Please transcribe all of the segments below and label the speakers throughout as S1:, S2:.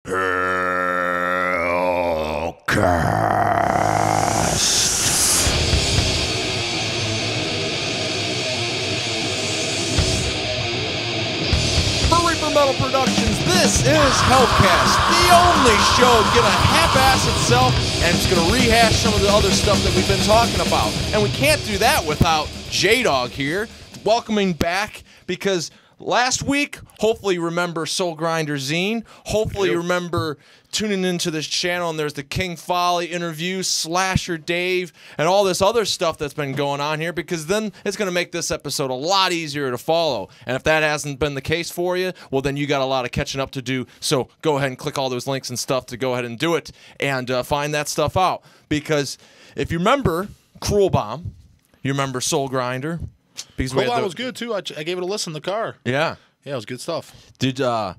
S1: HELLCAST. For Metal Productions, this is HELLCAST, the only show to get a half-ass itself, and it's going to rehash some of the other stuff that we've been talking about. And we can't do that without J-Dog here, welcoming back, because last week, hopefully you remember Soul Grinder Zine, hopefully you remember tuning into this channel, and there's the King Folly interview, Slasher Dave, and all this other stuff that's been going on here, because then it's going to make this episode a lot easier to follow. And if that hasn't been the case for you, well, then you got a lot of catching up to do. So go ahead and click all those links and stuff to go ahead and do it and find that stuff out. Because if you remember Cruel Bomb, you remember Soul Grinder. Because
S2: Cruel Bomb was good, too. I gave it a listen in the car.
S1: Yeah.
S2: Yeah, it was good stuff.
S1: Did you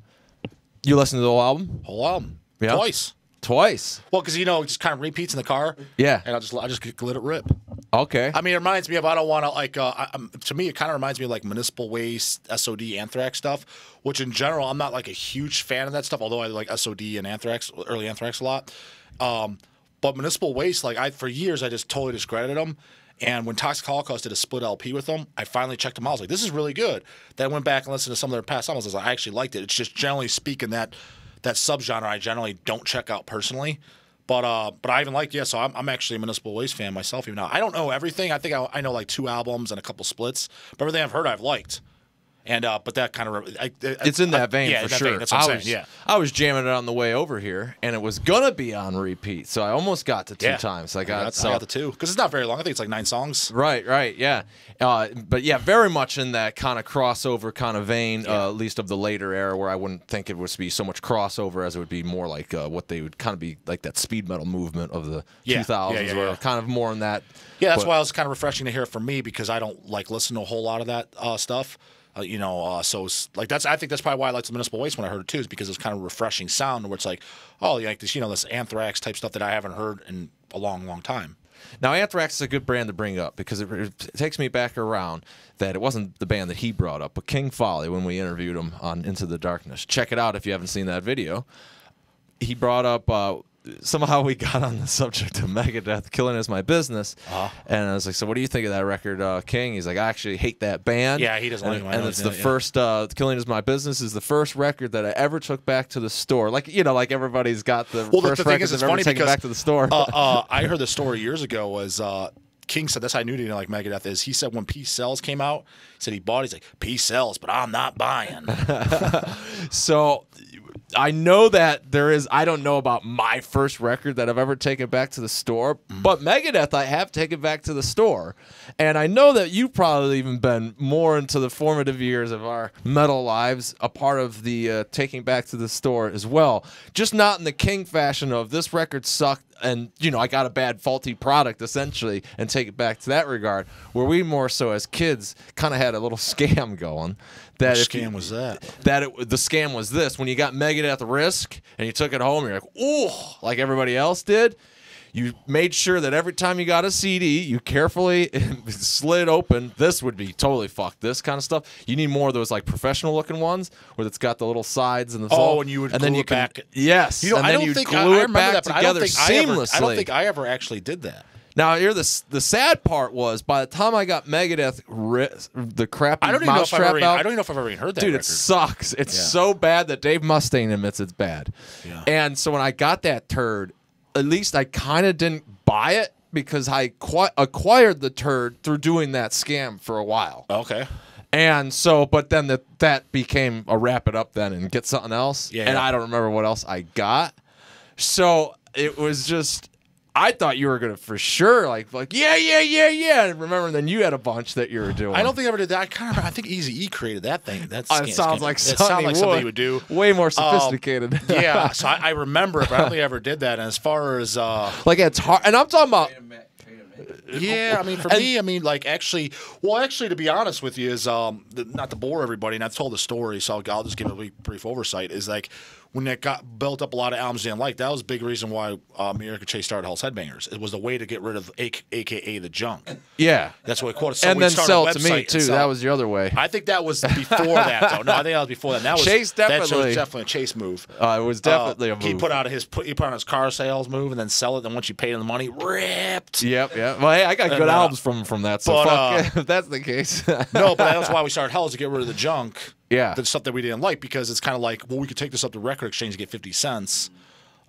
S1: listen to the whole album?
S2: Whole album.
S1: Yeah. Twice.
S2: Well, because, you know, it just kind of repeats in the car.
S1: Yeah.
S2: And I just let it rip.
S1: Okay.
S2: I mean, it reminds me of, I don't want to, like, to me, it kind of reminds me of, like, Municipal Waste, SOD, Anthrax stuff, which in general, I'm not, like, a huge fan of that stuff, although I like SOD and Anthrax, early Anthrax a lot. But Municipal Waste, like, for years, I just totally discredited them. And when Toxic Holocaust did a split LP with them, I finally checked them out. I was like, this is really good. Then I went back and listened to some of their past albums. I was like, I actually liked it. It's just generally speaking that subgenre I generally don't check out personally. But I even like, so I'm actually a Municipal Waste fan myself even now. I don't know everything. I think I know like 2 albums and a couple splits. But everything I've heard I've liked. And but that kind of
S1: it's in that vein for sure.
S2: That's what I'm saying. Yeah,
S1: I was jamming it on the way over here, and it was gonna be on repeat, so I almost got to 2 times. I got
S2: the 2 because it's not very long. I think it's like 9 songs.
S1: Right, yeah. But yeah, very much in that kind of crossover kind of vein, at least of the later era, where I wouldn't think it would be so much crossover as it would be more like what they would kind of be like that speed metal movement of the 2000s, where kind of more in that.
S2: Yeah, that's why it was kind of refreshing to hear it from me because I don't like listen to a whole lot of that stuff. So it's like I think that's probably why I liked the Municipal Waste when I heard it too, is because it's kind of a refreshing sound where it's like, oh, like this, this Anthrax type stuff that I haven't heard in a long, long time.
S1: Now, Anthrax is a good brand to bring up because it takes me back around that it wasn't the band that he brought up, but King Folly when we interviewed him on Into the Darkness. Check it out if you haven't seen that video. He brought up. Somehow we got on the subject of Megadeth, Killing Is My Business, and I was like, so what do you think of that record, King? He's like, I actually hate that band.
S2: Yeah, he doesn't like it.
S1: And it's the first, Killing Is My Business is the first record that I ever took back to the store. Like, like everybody's got the first records they've ever taken back to the store.
S2: I heard the story years ago was... King said, that's how I knew he didn't like Megadeth, is he said when Peace Sells came out, he said he bought it, he's like, Peace sells, but I'm not buying.
S1: So I know that I don't know about my first record that I've ever taken back to the store, but Megadeth I have taken back to the store. And I know that you've probably even been more into the formative years of our metal lives, a part of the taking back to the store as well. Just not in the King fashion of this record sucked, and, I got a bad, faulty product, essentially, and take it back to that regard, where we more so as kids kind of had a little scam going.
S2: What scam was that?
S1: The scam was this. When you got Megadeth Risk, and you took it home, you're like, ooh, like everybody else did, you made sure that every time you got a CD, you carefully slid open. This would be totally fucked. This kind of stuff. You need more of those like professional-looking ones where it's got the little sides and the
S2: and you would glue it back.
S1: Yes, and then you glue it back together seamlessly.
S2: I don't think I ever actually did that.
S1: Now, here the sad part was by the time I got Megadeth, the crappy Mousetrap out.
S2: I don't even know if I've ever even heard that.
S1: Dude,
S2: record.
S1: It sucks. It's so bad that Dave Mustaine admits it's bad. Yeah. And so when I got that turd, at least I kind of didn't buy it because I acquired the turd through doing that scam for a while.
S2: Okay.
S1: And so, but then that became a wrap it up then and get something else. Yeah. And I don't remember what else I got. So it was just, I thought you were gonna for sure like yeah. And remember, then you had a bunch that you were doing.
S2: I don't think I ever did that. I think Eazy-E created that thing. That
S1: sounds like something he would do. Way more sophisticated.
S2: Yeah. So I remember it, but I don't think I ever did that. And as far as
S1: like it's hard, and I'm talking about.
S2: Yeah, I mean, for me, I mean, like, actually, to be honest with you, is not to bore everybody, and I've told the story, so I'll just give a brief oversight, is like, when it got built up a lot of albums they didn't like, that was a big reason why America Chase started Hell's Headbangers. It was a way to get rid of AKA the junk.
S3: Yeah.
S2: That's what we quoted. So
S3: and
S2: we
S3: then
S2: started
S3: sell
S2: a
S3: it to me,
S2: website
S3: too.
S2: and sell-
S3: That was your other way.
S2: I think that was before that, though. No, I think that was before that. That was
S3: Chase definitely.
S2: That was definitely a Chase move.
S3: It was definitely a move.
S2: He put out his car sales move and then sell it. Then once you paid him the money, ripped.
S3: Yep. Well, hey, I got good albums from that. So fuck if that's the case.
S2: No, but that's why we started Hell's to get rid of the junk.
S3: Yeah.
S2: The stuff that we didn't like, because it's kind of like, well, we could take this up to Record Exchange and get 50 cents.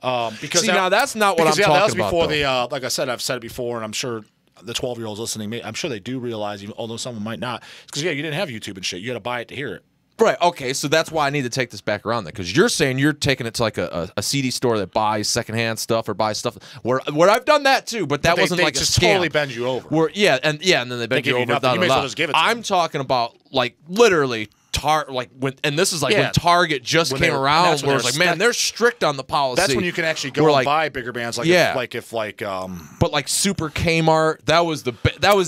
S2: Because
S3: now that's not what I'm talking about.
S2: That was before the like I said, I've said it before, and I'm sure the 12-year-olds listening, I'm sure they do realize, even although someone might not, because you didn't have YouTube and shit. You had to buy it to hear it.
S3: Right. Okay. So that's why I need to take this back around, then, because you're saying you're taking it to like a CD store that buys secondhand stuff or buys stuff where I've done that too, but that wasn't like
S2: just
S3: a scam.
S2: totally bend you over.
S3: And then they bend you over.
S2: You may as well just give it to
S3: I'm
S2: them.
S3: talking about like literally. And this is like when Target just came around, where it was like, man, they're strict on the policy.
S2: That's when you can actually go and buy bigger bands, but
S3: like Super Kmart, that was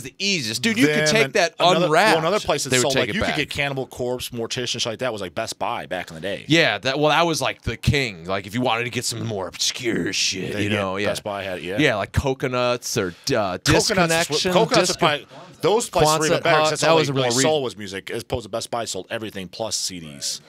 S3: the easiest, dude. You could take that unwrapped.
S2: Another place that sold, like, you could
S3: back.
S2: get Cannibal Corpse, Mortician, shit like that, was like Best Buy back in the day.
S3: Yeah, that was like the king. Like if you wanted to get some more obscure shit,
S2: Best Buy had it,
S3: yeah, like Coconuts or Disconnection.
S2: Coconuts are probably, those places were even better.
S3: Hut,
S2: That's
S3: that
S2: how
S3: was a real
S2: soul was music, as opposed to Best Buy sold everything plus CDs.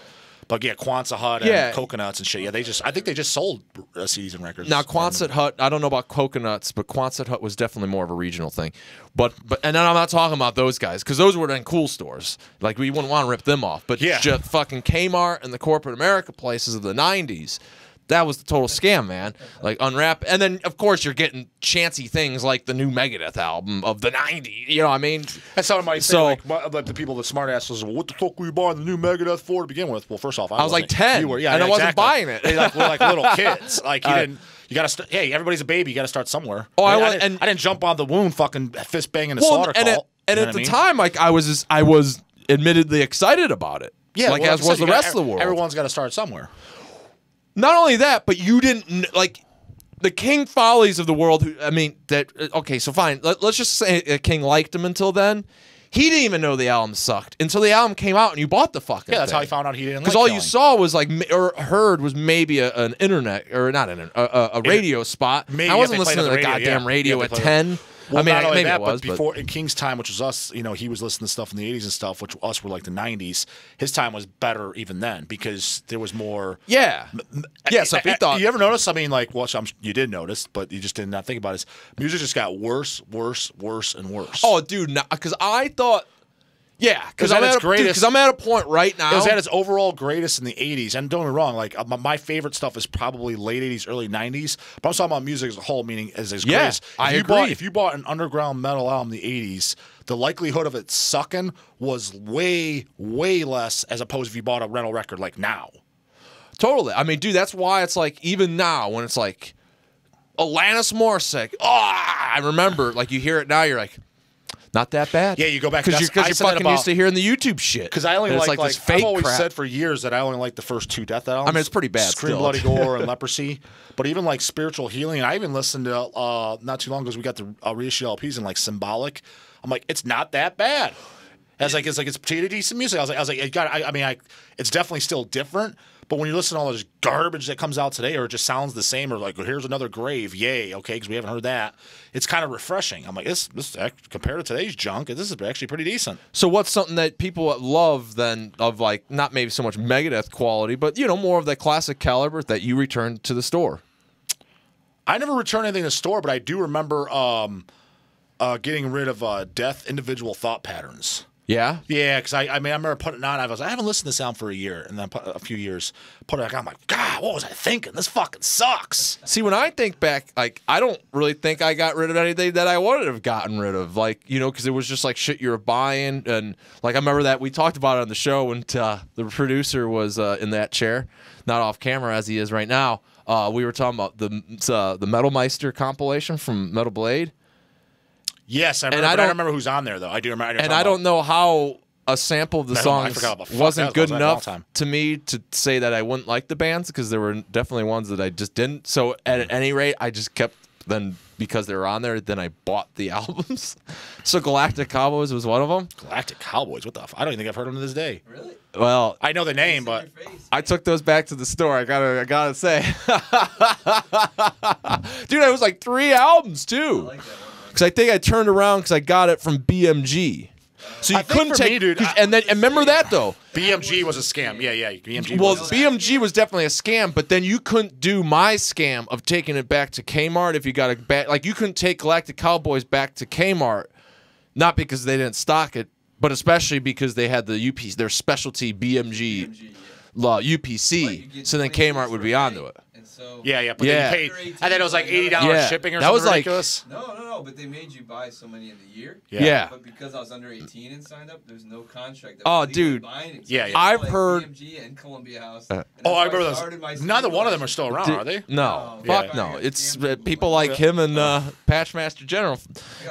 S2: But yeah, Quonset Hut and Coconuts and shit. Yeah, I think they just sold CDs and records.
S3: Now Quonset Hut, I don't know about Coconuts, but Quonset Hut was definitely more of a regional thing. But and then I'm not talking about those guys, because those were then cool stores. Like we wouldn't want to rip them off. But just fucking Kmart and the corporate America places of the '90s. That was the total scam, man. Like unwrap, and then of course you're getting chancy things like the new Megadeth album of the '90s. You know what I mean?
S2: That's how might say, like the people, the smartasses. Well, what the fuck were you buying the new Megadeth for to begin with? Well, first off, I
S3: was like 10, and I wasn't buying it.
S2: We're like little kids. Like you didn't. You gotta. Hey, everybody's a baby. You gotta start somewhere.
S3: Oh,
S2: I didn't jump on the wound, fucking fist banging the slaughter call.
S3: And at the time, like I was admittedly excited about it.
S2: Yeah,
S3: like as was the rest of the world.
S2: Everyone's got to start somewhere.
S3: Not only that, but you didn't like the King Follies of the world. Okay, so fine. Let's just say King liked him until then. He didn't even know the album sucked until the album came out and you bought the fucking thing.
S2: That's how he found out he didn't.
S3: Because all you saw was like, or heard was maybe an internet or not a radio spot.
S2: Maybe
S3: I wasn't listening to the goddamn radio at 10.
S2: Well, not only
S3: maybe
S2: that,
S3: it was,
S2: but before in King's time, which was us, he was listening to stuff in the 80s and stuff, which us were like the 90s. His time was better even then because there was more.
S3: Yeah. Yeah, so if he thought.
S2: You ever notice? I mean, like, well, you did notice, but you just did not think about it. Music just got worse, and worse.
S3: Oh, dude, because I thought. Yeah, because I'm at a point right now.
S2: It was at its overall greatest in the 80s. And don't get me wrong, like my favorite stuff is probably late 80s, early 90s. But I'm talking about music as a whole, meaning as greatest.
S3: I agree.
S2: If you bought an underground metal album in the 80s, the likelihood of it sucking was way, way less as opposed if you bought a rental record like now.
S3: Totally. I mean, dude, that's why it's like, even now, when it's like, Alanis Morissette, I remember, like, you hear it now, you're like, not that bad.
S2: Yeah, you go back
S3: because you're fucking used to hearing the YouTube shit.
S2: Because I only like
S3: this fake
S2: I've always
S3: crap.
S2: said for years that I only like the first two Death albums.
S3: I mean, it's pretty bad.
S2: Scream,
S3: still.
S2: Bloody Gore, and Leprosy. But even like Spiritual Healing, I even listened to not too long ago. We got the reissue LPs and like Symbolic. I'm like, it's not that bad. It's pretty decent music. I was like, it's definitely still different. But when you listen to all this garbage that comes out today, or it just sounds the same, or like, well, here's another grave, yay, okay, because we haven't heard that. It's kind of refreshing. I'm like, this compared to today's junk, this is actually pretty decent.
S3: So what's something that people love then of like not maybe so much Megadeth quality, but more of that classic caliber that you returned to the store?
S2: I never returned anything to the store, but I do remember getting rid of Death Individual Thought Patterns.
S3: Yeah?
S2: Yeah, because I remember putting it on. I haven't listened to this sound for a year, and then a few years. Put it on. I'm like, God, what was I thinking? This fucking sucks.
S3: See, when I think back, like, I don't really think I got rid of anything that I wanted to have gotten rid of. Like, because it was just like shit you were buying. And, like, I remember that we talked about it on the show when the producer was in that chair, not off camera as he is right now. We were talking about the Metal Meister compilation from Metal Blade.
S2: Yes, I remember. I don't remember who's on there though. I do remember.
S3: And I don't know how a sample of the songs wasn't good enough to me to say that I wouldn't like the bands, because there were definitely ones that I just didn't. So at any rate, I just kept then because they were on there, then I bought the albums. So Galactic Cowboys was one of them.
S2: Galactic Cowboys, what the fuck? I don't even think I've heard them to this day.
S4: Really?
S3: Well,
S2: I know the name, but
S3: I took those back to the store. I gotta say, dude, it was like 3 albums too.
S4: I like that one.
S3: Because I think I turned around because I got it from BMG. So you couldn't take,
S2: dude.
S3: and remember that though.
S2: BMG was a scam. Yeah, BMG.
S3: Well,
S2: was
S3: BMG was definitely a scam, but then you couldn't do my scam of taking it back to Kmart if you got a back. Like you couldn't take Galactic Cowboys back to Kmart, not because they didn't stock it, but especially because they had the UPC, their specialty BMG UPC. So then Kmart would be onto it.
S4: So
S2: but then you paid, and then it was like $80 shipping or
S3: that
S2: something
S3: was like,
S2: ridiculous.
S4: No, but they made you buy so many in the year.
S3: Yeah.
S4: But because I was under 18 and signed up, there's no contract.
S3: Oh, dude. I've heard
S4: BMG and Columbia House.
S2: I remember those. Neither one of them are still around, are they?
S3: No,
S4: No.
S3: fuck no. It's people like him and Patchmaster General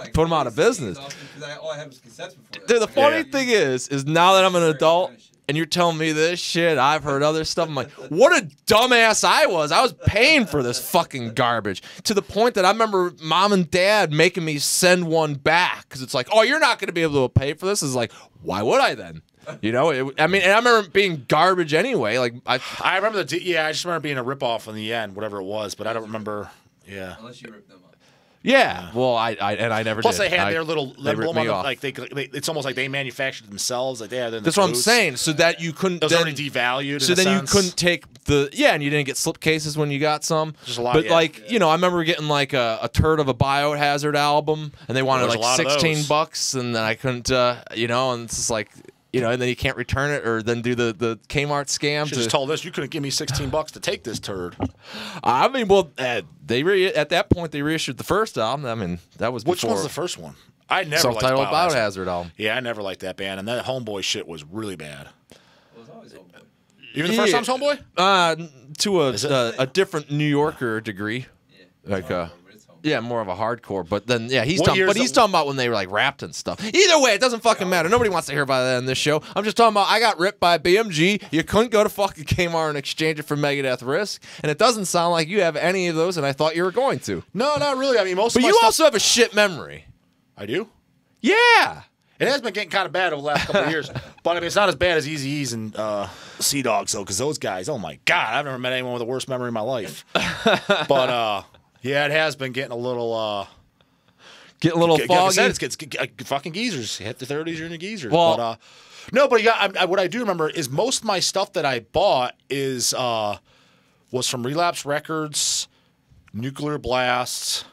S3: put them out of business.
S4: All I had was cassettes before that.
S3: Dude, the funny thing is now that I'm an adult and you're telling me this shit, I've heard other stuff. I'm like, what a dumbass I was. I was paying for this fucking garbage to the point that I remember mom and dad making me send one back because it's like, oh, you're not going to be able to pay for this. It's like, why would I then? You know, and I remember it being garbage anyway. Like
S2: I remember I just remember being a ripoff in the end, whatever it was, but I don't remember. Yeah.
S4: Unless you ripped them up.
S3: Yeah, well, I never
S2: Plus
S3: did.
S2: they had their little emblem on
S3: off.
S2: like it's almost like they manufactured themselves. Like they had.
S3: That's what I'm saying. So that you couldn't.
S2: It was already devalued.
S3: So then you couldn't take and you didn't get slip cases when you got some.
S2: Just a lot.
S3: But like I remember getting like a turd of a Biohazard album, and they wanted like $16, and then I couldn't. And it's just like. And then you can't return it or then do the Kmart scam.
S2: Should have told us you couldn't give me $16 to take this turd.
S3: I mean, well, at that point they reissued the first album. I mean, that was before.
S2: Which one was the first one? I never liked
S3: Self-titled
S2: Biohazard.
S3: album.
S2: Yeah, I never liked that band, and that Homeboy shit was really bad.
S4: It was always Homeboy.
S2: Even the first time's Homeboy?
S3: To a different New Yorker degree.
S4: Yeah.
S3: Like yeah, more of a hardcore, but then he's
S2: What
S3: talking.
S2: year
S3: But
S2: is
S3: he's
S2: it?
S3: talking about when they were like rapped and stuff. Either way, it doesn't fucking matter. Nobody wants to hear about that in this show. I'm just talking about I got ripped by BMG. You couldn't go to fucking Kmart and exchange it for Megadeth Risk, and it doesn't sound like you have any of those. And I thought you were going to.
S2: No, not really. I mean, most.
S3: But
S2: of my
S3: you
S2: stuff,
S3: also have a shit memory.
S2: I do.
S3: Yeah.
S2: It has been getting kind of bad over the last couple of years, but I mean, it's not as bad as Easy E's and Sea Dogs though, because those guys, oh my god, I've never met anyone with a worse memory in my life. But yeah, it has been getting a little.
S3: Get a little
S2: Like
S3: foggy.
S2: I said, it's fucking geezers. You hit the 30s, you're in the geezers.
S3: Well-
S2: but, no, but yeah, what I do remember is most of my stuff that I bought was from Relapse Records, Nuclear Blast,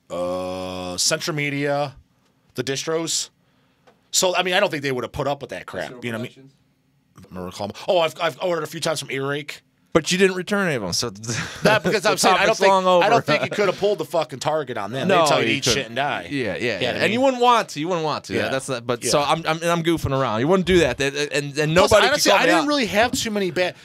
S2: Centromedia, the distros. So I mean, I don't think they would have put up with that crap. You know what I mean? Remember calling? Oh, I've ordered a few times from Earache.
S3: But you didn't return any of them, so
S2: That because I'm saying I don't think you could have pulled the fucking target on them.
S3: No,
S2: They tell you to
S3: you
S2: eat
S3: couldn't.
S2: shit and die.
S3: Yeah,
S2: I
S3: and
S2: mean?
S3: you wouldn't want to. You wouldn't want to. Yeah,
S2: Yeah.
S3: that's that. But
S2: Yeah.
S3: so I'm goofing around. You wouldn't do that. And
S2: Plus,
S3: nobody.
S2: honestly,
S3: could call
S2: I
S3: me
S2: didn't
S3: out.
S2: really have too many bad.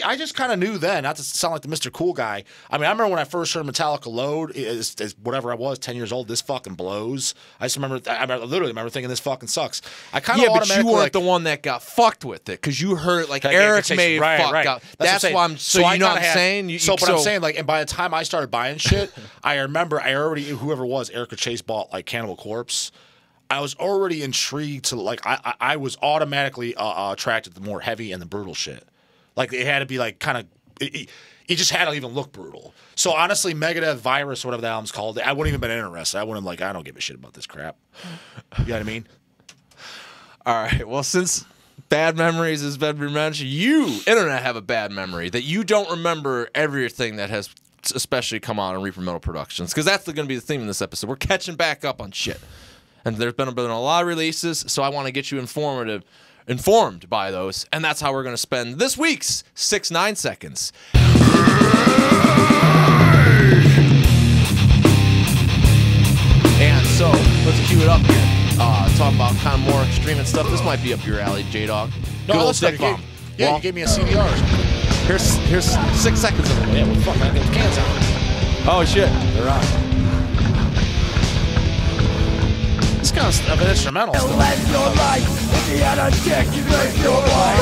S2: I just kind of knew then, not to sound like the Mr. Cool guy. I mean, I remember when I first heard Metallica Load, is whatever I was, 10 years old, this fucking blows. I just remember, I literally remember thinking this fucking sucks. I kind of
S3: Yeah, but you
S2: automatically
S3: weren't the one that got fucked with it because you heard it like
S2: Like,
S3: Eric
S2: yeah,
S3: may have
S2: right,
S3: fucked
S2: right.
S3: out.
S2: That's
S3: That's
S2: what
S3: why
S2: I'm
S3: I'm.
S2: saying.
S3: So
S2: I
S3: you know what
S2: kinda
S3: I'm
S2: had-
S3: saying?
S2: But I'm saying, like, and by the time I started buying shit, I remember I already, whoever it was, Erica Chase bought like Cannibal Corpse. I was already intrigued to like, I was automatically attracted to the more heavy and the brutal shit. Like it had to be like kind of. It just had to even look brutal. So honestly, Megadeth Virus, whatever the album's called, I wouldn't even been interested. I wouldn't like, I don't give a shit about this crap. You know what I mean?
S3: All right. Well, since bad memories has been mentioned, you, internet, have a bad memory that you don't remember everything that has especially come out on Reaper Metal Productions, because that's going to be the theme of this episode. We're catching back up on shit. And there's been a lot of releases, so I want to get you informed by those, and that's how we're going to spend this week's 6-9 seconds. And so, let's cue it up here. Talk about kind of more extreme and stuff. This might be up your alley, J-Dog.
S2: No,
S3: Good old
S2: listen,
S3: dick bomb.
S2: Yeah, you gave me a CDR.
S3: Here's 6 seconds of it.
S2: Yeah, well, fuck, I got the cans out.
S3: Oh, shit.
S2: They're on. It's kind of an instrumental. Still.
S5: Live your life if you had a dick, you live your life.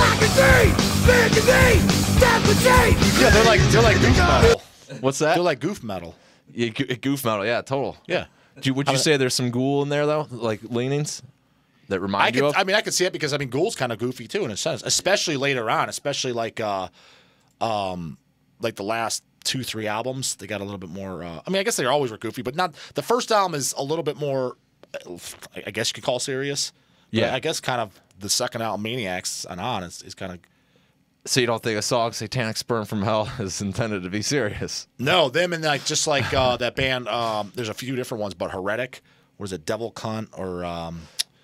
S5: Magazine, magazine,
S2: Yeah, they're like goof metal.
S3: What's that?
S2: They're like goof metal.
S3: Yeah, goof metal. Yeah, total.
S2: Yeah.
S3: Would you say there's some Ghoul in there though, like leanings that remind you of?
S2: I mean, I could see it because I mean, Ghoul's kind of goofy too in a sense, especially later on, especially like the last 2-3 albums. They got a little bit more. I mean, I guess they always were goofy, but not the first album is a little bit more. I guess you could call serious.
S3: Yeah.
S2: But I guess kind of the second album, Maniacs, and on is kind of.
S3: So you don't think a song "Satanic Sperm from Hell" is intended to be serious?
S2: No, them and like just like that band. There's a few different ones, but Heretic, was it Devil Cunt or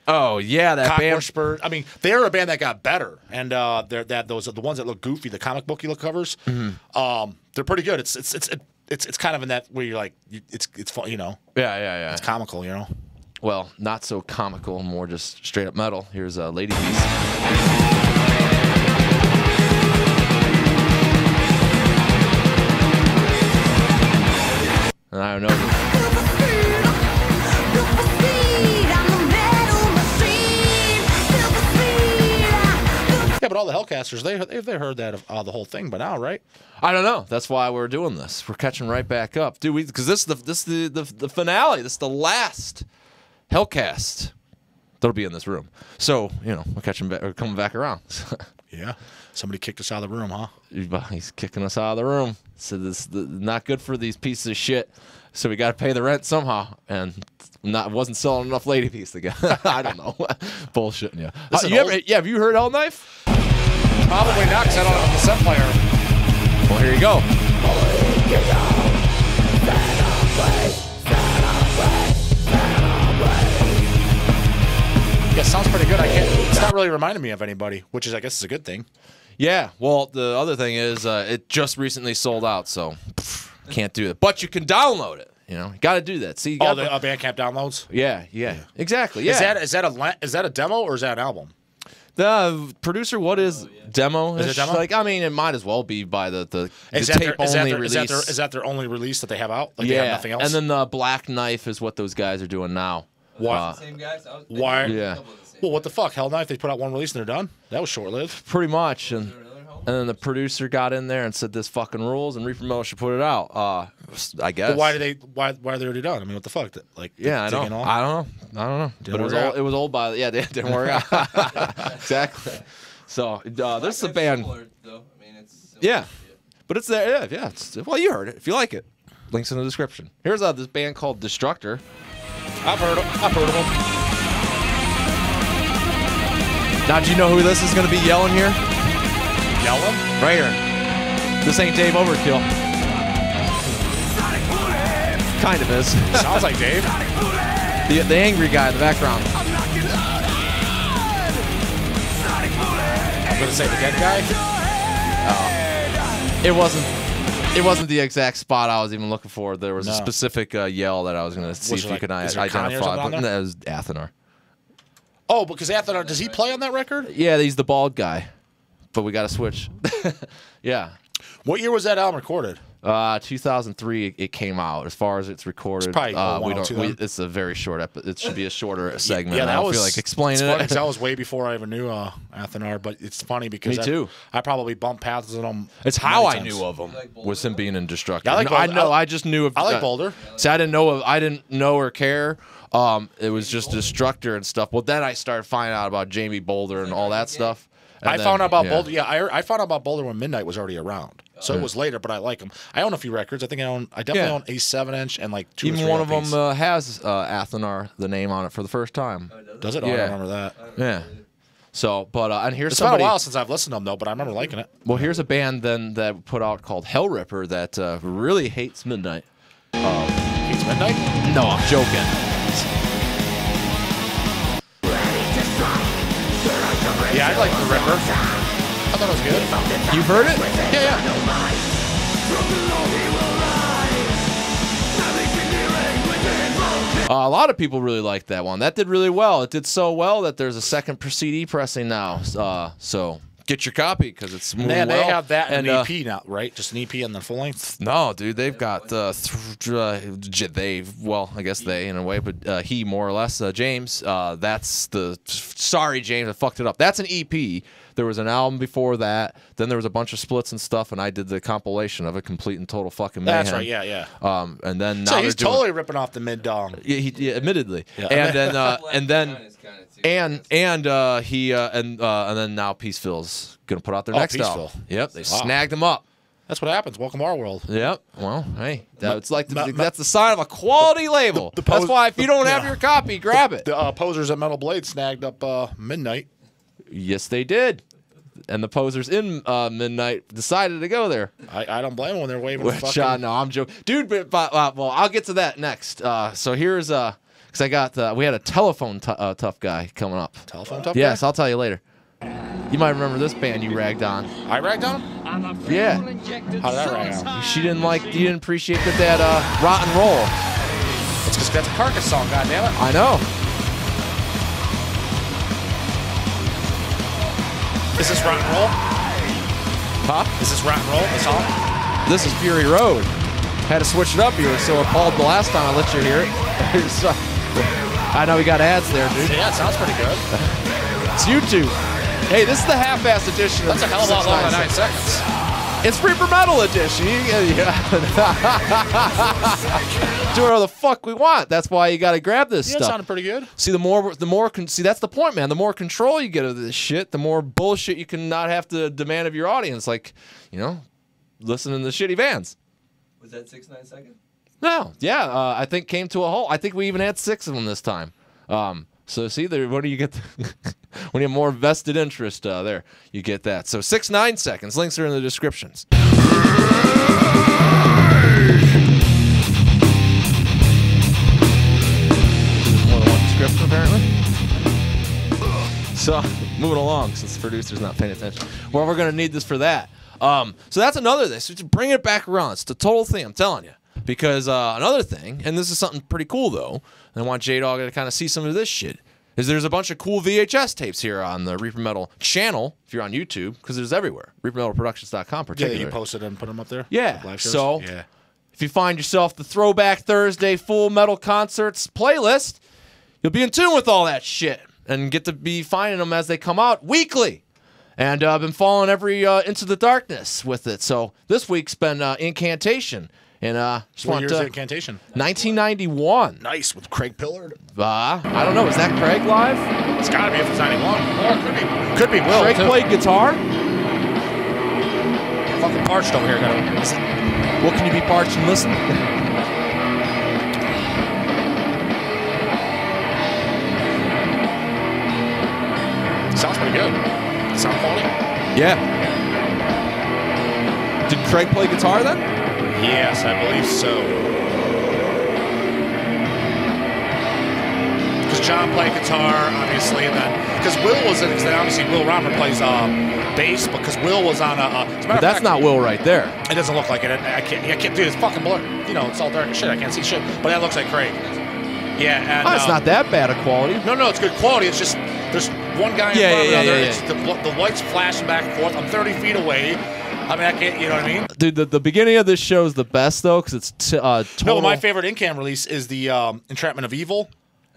S3: Oh yeah, that band.
S2: Cockworshper? I mean, they're a band that got better, and those are the ones that look goofy. The comic book look covers, they're pretty good. It's kind of in that where you're like it's fun, you know.
S3: Yeah.
S2: It's comical, you know.
S3: Well, not so comical, more just straight up metal. Here's Lady Beast. And I don't know.
S2: Yeah, but all the Hellcasters, they heard that the whole thing by now, right?
S3: I don't know. That's why we're doing this. We're catching right back up, dude. Because this is the finale. This is the last Hellcast that'll be in this room. So we're catching back. We're coming back around.
S2: Yeah. Somebody kicked us out of the room, huh?
S3: He's kicking us out of the room. So this not good for these pieces of shit. So we got to pay the rent somehow, and wasn't selling enough Lady Beast again. I don't know, bullshitting you. Have you heard Hell Knife?
S2: Probably not, because I don't have a cassette player.
S3: Well, here you go.
S2: Yeah, sounds pretty good. It's not really reminding me of anybody, which is, I guess, is a good thing.
S3: Yeah. Well, the other thing is, it just recently sold out, so can't do it. But you can download it. You got to do that. See,
S2: the Bandcamp downloads.
S3: Yeah, exactly. Yeah.
S2: Is that a demo or is that an album?
S3: The producer, what is demo?
S2: Is it demo?
S3: Like, I mean, it might as well be by the
S2: Is
S3: tape only release.
S2: Is that their only release that they have out? Like they have nothing else?
S3: And then the Black Knife is what those guys are doing now.
S2: Why?
S4: Same guys.
S2: Why?
S3: Yeah.
S2: Well, what the fuck? Hell Knife, they put out one release and they're done? That was short-lived.
S3: Pretty much. And then the producer got in there and said this fucking rules, and Reaper Metal should put it out. I guess.
S2: But why are they already done? I mean, what the fuck? Like,
S3: I don't know. But it was old by it didn't work out. Exactly. So this is a band. Yeah, but it's there. Yeah. Well, you heard it. If you like it, links in the description. Here's this band called Destructor.
S2: I've heard of them.
S3: Now, do you know who this is going to be yelling here?
S2: Yelling?
S3: Right here. This ain't Dave Overkill. Kind of is.
S2: Sounds like Dave.
S3: The angry guy in the background.
S2: I'm gonna say the dead guy.
S3: It wasn't the exact spot I was even looking for. There was a specific yell that I was going to see if you could identify. But that was Athenar.
S2: Oh, because Athenar, does he play on that record?
S3: Yeah, he's the bald guy. But we got to switch. Yeah.
S2: What year was that album recorded?
S3: 2003 it came out. As far as it's recorded,
S2: it's probably
S3: it's a very short it should be a shorter segment.
S2: Yeah,
S3: I don't feel like explaining it.
S2: That was way before I ever knew Athenar, but it's funny because
S3: Me too.
S2: I probably bumped paths with him.
S3: It's how I
S2: times.
S3: knew of him was him being in Destructor.
S2: Yeah,
S3: I just knew of.
S2: I like Boulder.
S3: See, I didn't know or care. It was just Destructor and stuff. Well, then I started finding out about Jamie Boulder and all that stuff.
S2: I found out about Boulder. Yeah, I found out about Boulder when Midnight was already around. So it was later, but I like him. I own a few records. I definitely own a 7-inch and like 2
S3: Even
S2: or 3
S3: one of
S2: LPs.
S3: them has Athenar, the name on it for the first time.
S2: Does it? Oh, I don't remember that.
S3: Yeah. So, but and here's
S2: It's
S3: somebody.
S2: been a while since I've listened to them though, but I remember liking it.
S3: Well, here's a band then that put out called Hell Ripper that really hates Midnight.
S2: Hates Midnight?
S3: No, I'm joking.
S2: Yeah, I like the Ripper. I thought it was good.
S3: You've heard it?
S2: Yeah.
S3: A lot of people really liked that one. That did really well. It did so well that there's a second CD pressing now. So get your copy because it's moving well.
S2: They have that and an EP now, right? Just an EP and the full length?
S3: No, dude. They've got I guess they in a way, but he more or less, James. That's the sorry, James, I fucked it up. That's an EP. There was an album before that. Then there was a bunch of splits and stuff, and I did the compilation of it, Complete and Total Fucking Mayhem.
S2: That's right. Yeah.
S3: And then now
S2: So he's totally ripping off the mid dong.
S3: Yeah, admittedly.
S2: Yeah.
S3: And then and
S4: and
S3: then now Peaceville's gonna put out their next album.
S2: Peaceville.
S3: Yep, they
S2: Wow.
S3: snagged him up.
S2: That's what happens. Welcome to our world.
S3: Yep. Well, hey, that's like that's the sign of a quality label.
S2: the
S3: That's why if you don't have your copy, grab it.
S2: The posers at Metal Blade snagged up Midnight.
S3: Yes, they did. And the posers in Midnight decided to go there.
S2: I don't blame them when they're waving.
S3: Which,
S2: fucking...
S3: no, I'm joking, dude. But well, I'll get to that next. So here's because I got we had a telephone tough guy coming up.
S2: Telephone tough.
S3: Yes,
S2: guy?
S3: I'll tell you later. You might remember this band you ragged on.
S2: I ragged on him.
S3: Yeah.
S2: How did I rag on him?
S3: She didn't like. You didn't appreciate that rock and roll.
S2: It's because that's a Carcass song. God damn it.
S3: I know.
S2: Is this rock and roll?
S3: Huh?
S2: Is this rock and roll? The song?
S3: This is Fury Road. Had to switch it up here, so it called the last time I let you hear it. So, I know we got ads there, dude.
S2: Yeah, it sounds pretty good.
S3: It's YouTube. Hey, this is the half-ass edition.
S2: That's a hell of a lot longer than 9 seconds.
S3: It's Reaper Metal edition. Do whatever the fuck we want. That's why you got to grab this
S2: Yeah, it
S3: stuff.
S2: sounded pretty good.
S3: See, see, that's the point, man. The more control you get of this shit, the more bullshit you can not have to demand of your audience. Like, listening to shitty bands.
S4: Was that 6 9 seconds?
S3: No, yeah, I think came to a halt. I think we even had 6 of them this time. So see, what do you get? When you have more vested interest there, you get that. So 6 9 seconds. Links are in the descriptions. More than one description, apparently. So moving along, since the producer's not paying attention. Well, we're gonna need this for that. So that's another thing. So to bring it back around, it's the total thing. I'm telling you. Because another thing, and this is something pretty cool though, and I want J-Dog to kind of see some of this shit, is there's a bunch of cool VHS tapes here on the Reaper Metal channel, if you're on YouTube, because there's everywhere. ReaperMetalProductions.com
S2: Yeah,
S3: particularly.
S2: you posted and put them up there?
S3: Yeah,
S2: Live shows?
S3: so
S2: Yeah.
S3: if you find yourself the Throwback Thursday Full Metal Concerts playlist, you'll be in tune with all that shit and get to be finding them as they come out weekly. And I've been following every Into the Darkness with it. So this week's been Incantation. And just
S2: What
S3: want
S2: year's
S3: to
S2: Incantation?
S3: 1991.
S2: Nice, with Craig Pillard.
S3: I don't know. Is that Craig live?
S2: It's got to be if it's 91. Or it could be Will,
S3: Craig
S2: too.
S3: played guitar.
S2: Fucking parched over here.
S3: Well, can you be parched and listen?
S2: Sounds pretty good. Sound quality?
S3: Yeah. Did Craig play guitar then?
S2: Yes, I believe so. Because John played guitar, obviously, and then because Will was in it, because then obviously Will Romer plays bass, because Will was on a. As a matter
S3: But
S2: of
S3: that's
S2: fact,
S3: not Will right there.
S2: It doesn't look like it. I can't. Dude, it's fucking blurry. It's all dark as shit. I can't see shit. But that looks like Craig. Yeah, and
S3: Oh, it's not that bad a quality.
S2: No, it's good quality. It's just there's one guy in
S3: Yeah,
S2: front of
S3: yeah,
S2: another.
S3: yeah,
S2: It's the lights flashing back and forth. I'm 30 feet away. I mean, I can't. You know what I mean?
S3: Dude, the beginning of this show is the best though, because it's total.
S2: No, my favorite in-cam release is the Entrapment of Evil,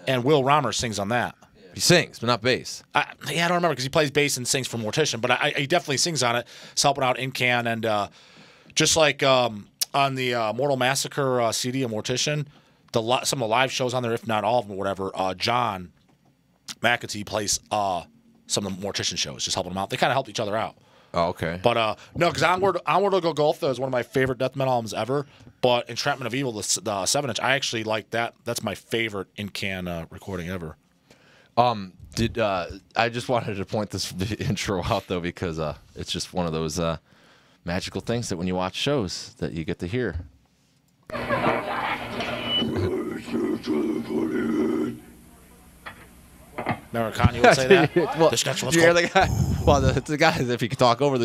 S2: and Will Romer sings on that.
S3: He sings, but not bass.
S2: I don't remember because he plays bass and sings for Mortician, but he definitely sings on it. It's helping out in-can, and just like on the Mortal Massacre CD of Mortician, some of the live shows on there, if not all of them or whatever, John McAtee plays some of the Mortician shows, just helping them out. They kind of help each other out.
S3: Oh, okay.
S2: But no, because Onward to Go Goltha is one of my favorite death metal albums ever. But Entrapment of Evil, the 7-inch, I actually like that. That's my favorite in-can recording ever.
S3: I just wanted to point this intro out though, because it's just one of those magical things that when you watch shows that you get to hear.
S2: Remember Kanye would say that?
S3: Well,
S2: This next
S3: did
S2: one's
S3: you hear
S2: called-
S3: the guy? Well, the guy, if he could talk over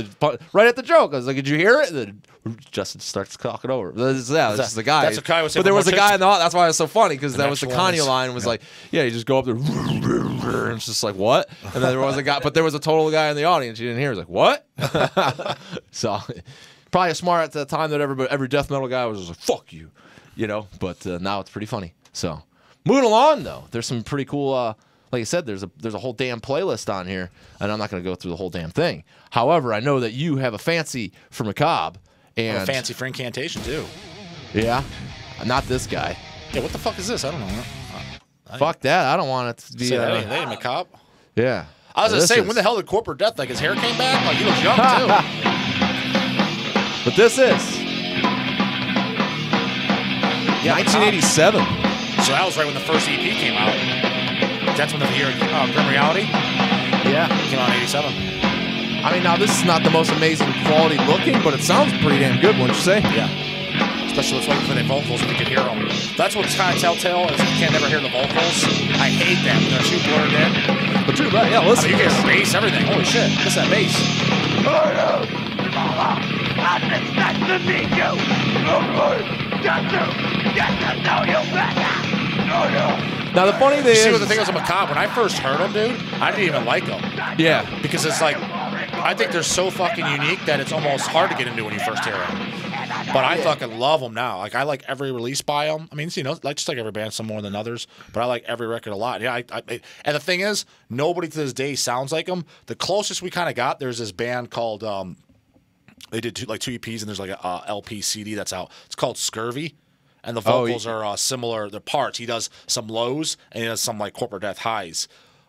S3: right at the joke, I was like, "Did you hear it?" And then Justin starts talking over. That's just the guy.
S2: That's what Kanye would say
S3: But there
S2: for
S3: was a guy
S2: Mortician.
S3: in the. That's why it was so funny, because that was the
S2: next one
S3: Kanye
S2: is-
S3: line. Was like, yeah, you just go up there, and it's just like what? And then there was a guy, but there was a total guy in the audience. You didn't hear. He was like, what? So probably smart at the time that every death metal guy was just like, fuck you, But now it's pretty funny. So moving along though, there's some pretty cool like I said, there's a whole damn playlist on here, and I'm not going to go through the whole damn thing. However, I know that you have a fancy for Macabre, and
S2: a fancy for Incantation too.
S3: Yeah, not this guy.
S2: Yeah, what the fuck is this? I don't know.
S3: Fuck that. I don't want it to be.
S2: That ain't Macabre.
S3: Yeah.
S2: I was gonna say, when the hell did Corporate Death? Like his hair came back? Like he looks young too.
S3: But this is 1987.
S2: So that was right when the first EP came out. That's when the year Grim Reality.
S3: Yeah,
S2: came out in '87.
S3: I mean, now this is not the most amazing quality looking, but it sounds pretty damn good, wouldn't you say?
S2: Yeah. Especially let's wait for the vocals if you can hear them. That's what's kind of telltale is you can't never hear the vocals. I hate that when they're too blurred in.
S3: But too bad, yeah. Listen,
S2: I mean, you get bass, everything. Holy shit! Listen to that bass.
S3: Now the funny thing is,
S2: see what the thing was with Macabre. When I first heard them, dude, I didn't even like them.
S3: Yeah,
S2: because it's like I think they're so fucking unique that it's almost hard to get into when you first hear them. But I fucking love them now. Like I like every release by them. I mean, you know, like just like every band, some more than others. But I like every record a lot. Yeah, and the thing is, nobody to this day sounds like them. The closest we kind of got, there's this band called. They did two EPs, and there's like a LP CD that's out. It's called Scurvy, and the vocals are similar. The parts he does some lows, and he does some like Corporate Death highs,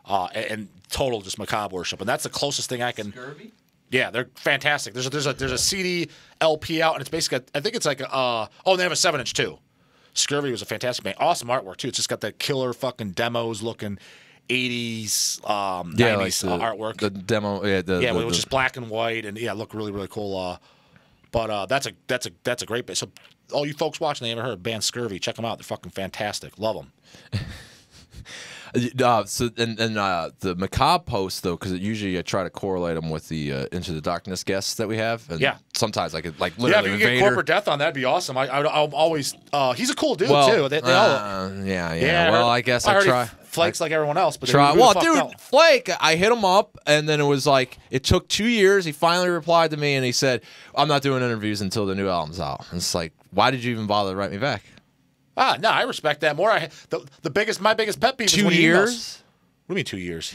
S2: and total just Macabre worship. And that's the closest thing I can.
S4: Scurvy?
S2: Yeah, they're fantastic. There's a CD LP out, and it's basically I think it's like they have a 7-inch too. Scurvy was a fantastic band, awesome artwork too. It's just got that killer fucking demos looking 80s, 90s
S3: like
S2: artwork.
S3: The demo,
S2: which is black and white, and look really really cool. But that's a great band. So all you folks watching, they haven't heard of band Scurvy, check them out. They're fucking fantastic. Love them.
S3: So the Macabre post though, because usually I try to correlate them with the Into the Darkness guests that we have. And sometimes I could like literally.
S2: Yeah, if you get Corporate Death on, that'd be awesome. I'll always. He's a cool dude too. They all.
S3: Well, I guess I try.
S2: Flakes like everyone else, but
S3: try. Well, dude, Flake, I hit him up, and then it was like it took 2 years. He finally replied to me, and he said, "I'm not doing interviews until the new album's out." And it's like, why did you even bother to write me back?
S2: No, I respect that more. My biggest pet peeve is when
S3: 2 years.
S2: What do you mean 2 years?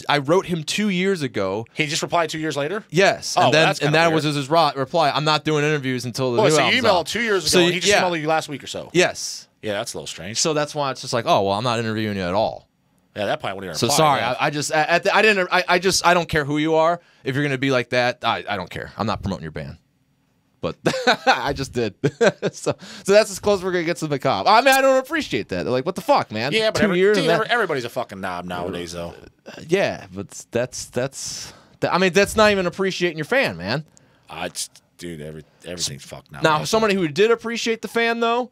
S3: I wrote him 2 years ago.
S2: He just replied 2 years later?
S3: Yes. And that was his reply. I'm not doing interviews until the new album's out.
S2: So you emailed 2 years ago, and he just emailed you last week or so?
S3: Yes.
S2: Yeah, that's a little strange.
S3: So that's why it's just like, oh, well, I'm not interviewing you at all.
S2: Yeah, that point wouldn't even
S3: So
S2: reply.
S3: sorry, I don't care who you are. If you're gonna be like that, I don't care. I'm not promoting your band. But I just did. so that's as close as we're gonna get to the Macabre. I mean, I don't appreciate that. They're like, what the fuck, man?
S2: Yeah, but
S3: 2 years.
S2: Everybody's a fucking knob nowadays, though.
S3: Yeah, but that's. I mean, that's not even appreciating your fan, man.
S2: Dude, everything's fucked now.
S3: Now, somebody who did appreciate the fan, though,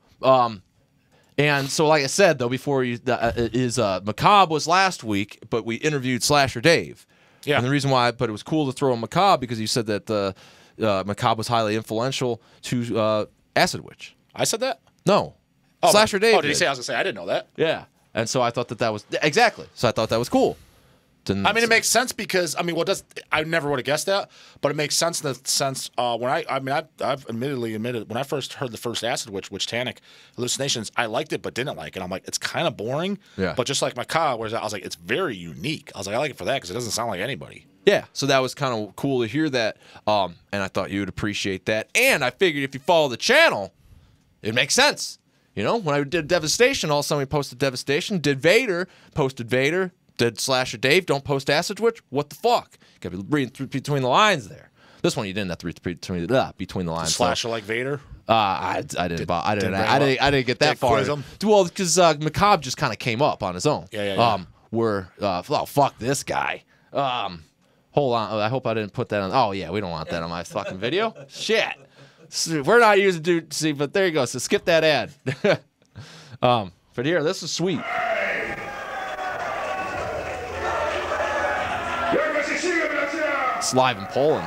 S3: and so like I said, though, before Macabre was last week, but we interviewed Slasher Dave.
S2: Yeah.
S3: And the reason why, but it was cool to throw in Macabre because you said that Macabre was highly influential to Acid Witch.
S2: I said that?
S3: No. Slasher Dave.
S2: Oh, did he say? I was gonna say I didn't know that.
S3: Yeah. And so I thought that was exactly. So I thought that was cool.
S2: I mean, it makes sense because I never would have guessed that, but it makes sense in the sense when I've admitted when I first heard the first Acid Witch, Witch-tanic Hallucinations, I liked it but didn't like it. I'm like, it's kind of boring.
S3: Yeah.
S2: But just like Macabre, whereas I was like, it's very unique. I was like, I like it for that because it doesn't sound like anybody.
S3: Yeah, so that was kind of cool to hear that, and I thought you would appreciate that. And I figured if you follow the channel, it makes sense. You know, when I did Devastation, all of a sudden we posted Devastation, did Vader, posted Vader, did Slasher Dave, don't post Acid Witch. What the fuck? Got to be reading between the lines there. This one you didn't have to read between the lines.
S2: Slasher like Vader.
S3: I didn't get that far. Well, because Macabre just kind of came up on his own.
S2: Yeah.
S3: Fuck this guy. Hold on. I hope I didn't put that on. Oh yeah, we don't want that on my fucking video. Shit. We're not using see, but there you go. So skip that ad. But here, this is sweet. It's live in Poland.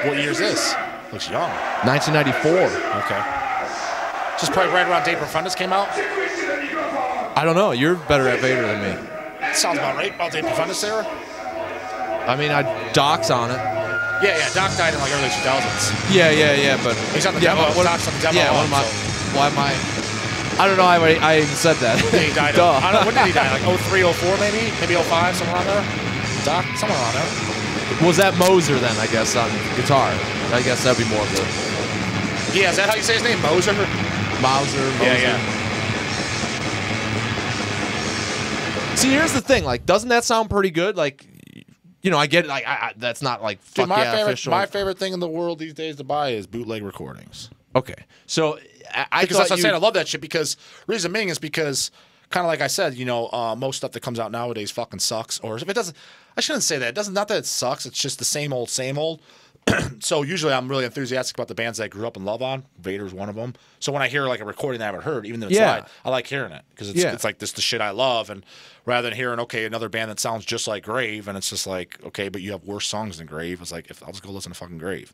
S2: What year is this? Looks young.
S3: 1994.
S2: Okay. Just probably right around Dave Profundus came out?
S3: I don't know. You're better at Vader than me.
S2: Sounds about right. About Dave Profundus era?
S3: I mean, Doc's on it.
S2: Yeah. Doc died in like early 2000s.
S3: Yeah. But
S2: he's on the demo. Doc's on the demo.
S3: Yeah. Why am I? I don't know. I even said that.
S2: Yeah, he died.
S3: Duh.
S2: I don't know. When did he die? Like 03, 04 maybe? Maybe 05, somewhere around there? Doc? Somewhere around there.
S3: Was that Moser then, I guess, on guitar? I guess that'd be more of the...
S2: Yeah, is that how you say his name? Moser?
S3: Mauser.
S2: Yeah.
S3: See, here's the thing. Like, doesn't that sound pretty good? Like, you know, I get it. Like, that's not like fuck
S2: Dude,
S3: official.
S2: my favorite thing in the world these days to buy is bootleg recordings.
S3: Okay, so I
S2: because that's what I'm saying. I love that shit because reason being is because kind of like I said, you know, most stuff that comes out nowadays fucking sucks. Or if it doesn't, I shouldn't say that. It doesn't. Not that it sucks. It's just the same old, same old. So usually I'm really enthusiastic about the bands that I grew up and love on. Vader's one of them. So when I hear like a recording that I haven't heard, even though it's live, I like hearing it because it's like this the shit I love. And rather than hearing another band that sounds just like Grave, and it's just like okay, but you have worse songs than Grave. It's like I'll just go listen to fucking Grave.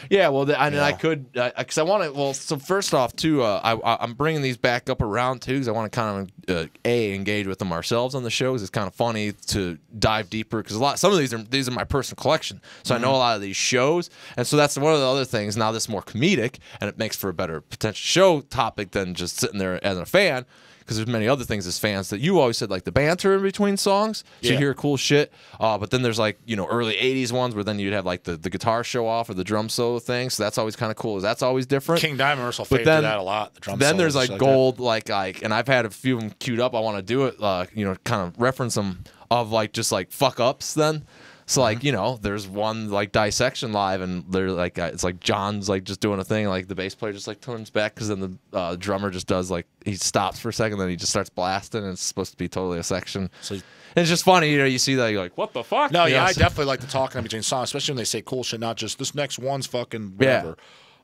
S3: Yeah, well, I could because I want to. Well, so first off, too, I'm bringing these back up around too because I want to kind of engage with them ourselves on the shows. It's kind of funny to dive deeper because some of these are my personal collection, so I know a lot of these shows, and so that's one of the other things. Now this is more comedic, and it makes for a better potential show topic than just sitting there as a fan. Because there's many other things as fans that you always said, like the banter in between songs. So you hear cool shit. But then there's like, you know, early 80s ones where then you'd have like the guitar show off or the drum solo thing. So that's always kind of cool. That's always different.
S2: King Diamond will fade to that a lot. The drum
S3: then there's like gold,
S2: like
S3: and I've had a few of them queued up. I want to do it, you know, kind of reference them of like just like fuck ups then. So like, you know, there's one like dissection live, and they're like it's like John's like just doing a thing, like the bass player just like turns back because then the drummer just does like he stops for a second, then he just starts blasting, and it's supposed to be totally a section. So it's just funny, you know. You see that you're like, what the fuck?
S2: No,
S3: you know,
S2: I definitely like the talking in between songs, especially when they say cool shit, not just this next one's fucking whatever.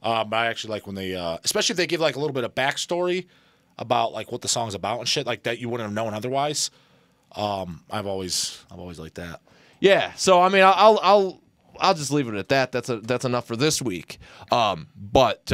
S2: But I actually like when they, especially if they give like a little bit of backstory about like what the song's about and shit like that you wouldn't have known otherwise. I've always liked that.
S3: Yeah, so I mean, I'll just leave it at that. That's enough for this week. But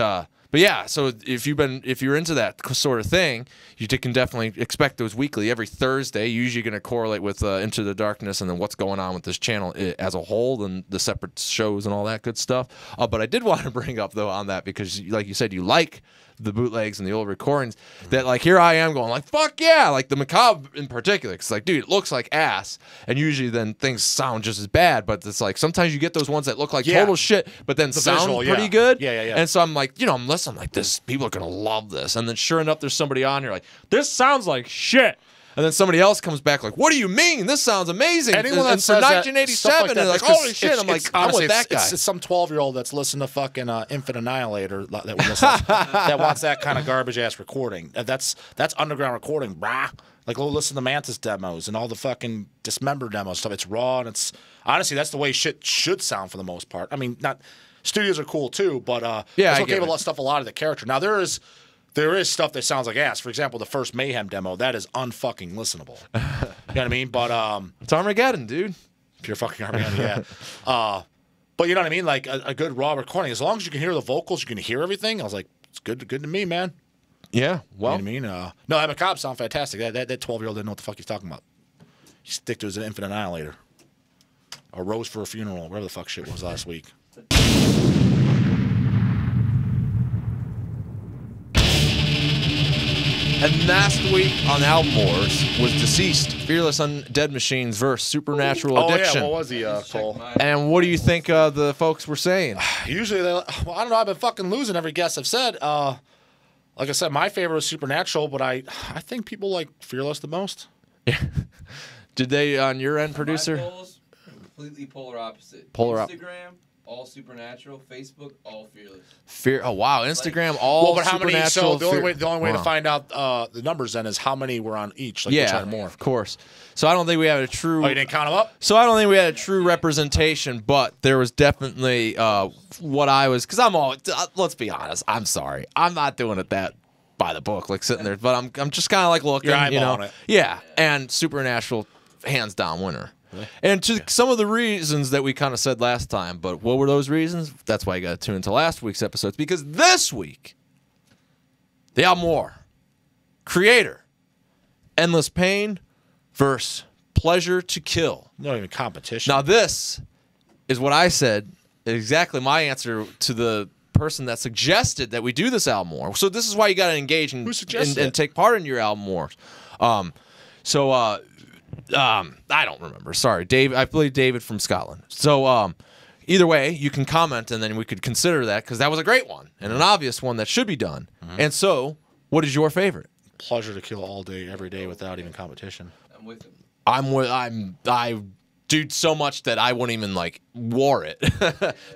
S3: yeah, so if you're into that sort of thing, you can definitely expect those weekly every Thursday. Usually going to correlate with Into the Darkness and then what's going on with this channel as a whole and the separate shows and all that good stuff. But I did want to bring up though on that because, like you said, you like the bootlegs and the old recordings that like here I am going like fuck yeah, like the Macabre in particular, because like dude, it looks like ass, and usually then things sound just as bad, but it's like sometimes you get those ones that look like total shit but then sound
S2: visual,
S3: pretty good.
S2: Yeah.
S3: And so I'm like, you know, I'm listening like this, people are gonna love this, and then sure enough there's somebody on here like this sounds like shit. And then somebody else comes back like, "What do you mean? This sounds amazing!"
S2: Anyone
S3: and
S2: that
S3: for
S2: says
S3: 1987,
S2: that,
S3: and like, "Holy shit!" I'm like, "I'm with that guy."
S2: It's some 12-year-old that's listening to fucking Infant Annihilator that wants that kind of garbage ass recording. That's underground recording, brah. Like, go listen to Mantis demos and all the fucking Dismember demo stuff. It's raw, and it's honestly that's the way shit should sound for the most part. I mean, not studios are cool too, but it's okay with a lot of the character. Now there is stuff that sounds like ass. For example, the first Mayhem demo, that is unfucking listenable. You know what I mean? But
S3: it's Armageddon, dude.
S2: Pure fucking Armageddon, yeah. But you know what I mean? Like a good raw recording, as long as you can hear the vocals, you can hear everything. I was like, it's good to me, man.
S3: Yeah. Well,
S2: you know what I mean? No, that Macabre sound fantastic. That 12-year-old didn't know what the fuck he's talking about. You stick to his Infinite Annihilator. Or Rose for a Funeral, whatever the fuck shit was last week.
S3: And last week on Album Wars was Deceased, Fearless Undead Machines versus Supernatural Addiction.
S2: Oh, yeah, what was he, Cole?
S3: And what do you think the folks were saying?
S2: Usually, I don't know, I've been fucking losing every guess I've said. Like I said, my favorite was Supernatural, but I think people like Fearless the most.
S3: Yeah. Did they, on your end, producer?
S4: My polls, completely polar opposite. Instagram, all Supernatural. Facebook, all Fearless.
S3: Oh wow, Instagram, all
S2: but how
S3: Supernatural.
S2: many? So the only way to find out the numbers then is how many were on each. Like
S3: yeah,
S2: more.
S3: Of course. So I don't think we had a true.
S2: Oh, you didn't count them up?
S3: So I don't think we had a true representation, but there was definitely what I was, because I'm all. Let's be honest. I'm sorry. I'm not doing it that by the book, like sitting there. But I'm just kind of like looking.
S2: You're eyeballing it.
S3: Yeah, and Supernatural, hands down winner. And to some of the reasons that we kind of said last time, but what were those reasons? That's why you got to tune into last week's episodes, because this week, the album war, Creator, Endless Pain versus Pleasure to Kill.
S2: Not even competition.
S3: Now this is what I said, exactly my answer to the person that suggested that we do this album war. So this is why you got to engage and take part in your album wars. I don't remember. Sorry, Dave. I believe David from Scotland. So either way, you can comment, and then we could consider that because that was a great one and an obvious one that should be done. And so, what is your favorite?
S2: Pleasure to Kill all day, every day, without even competition.
S4: I'm with him.
S3: I do so much that I wouldn't even like war it.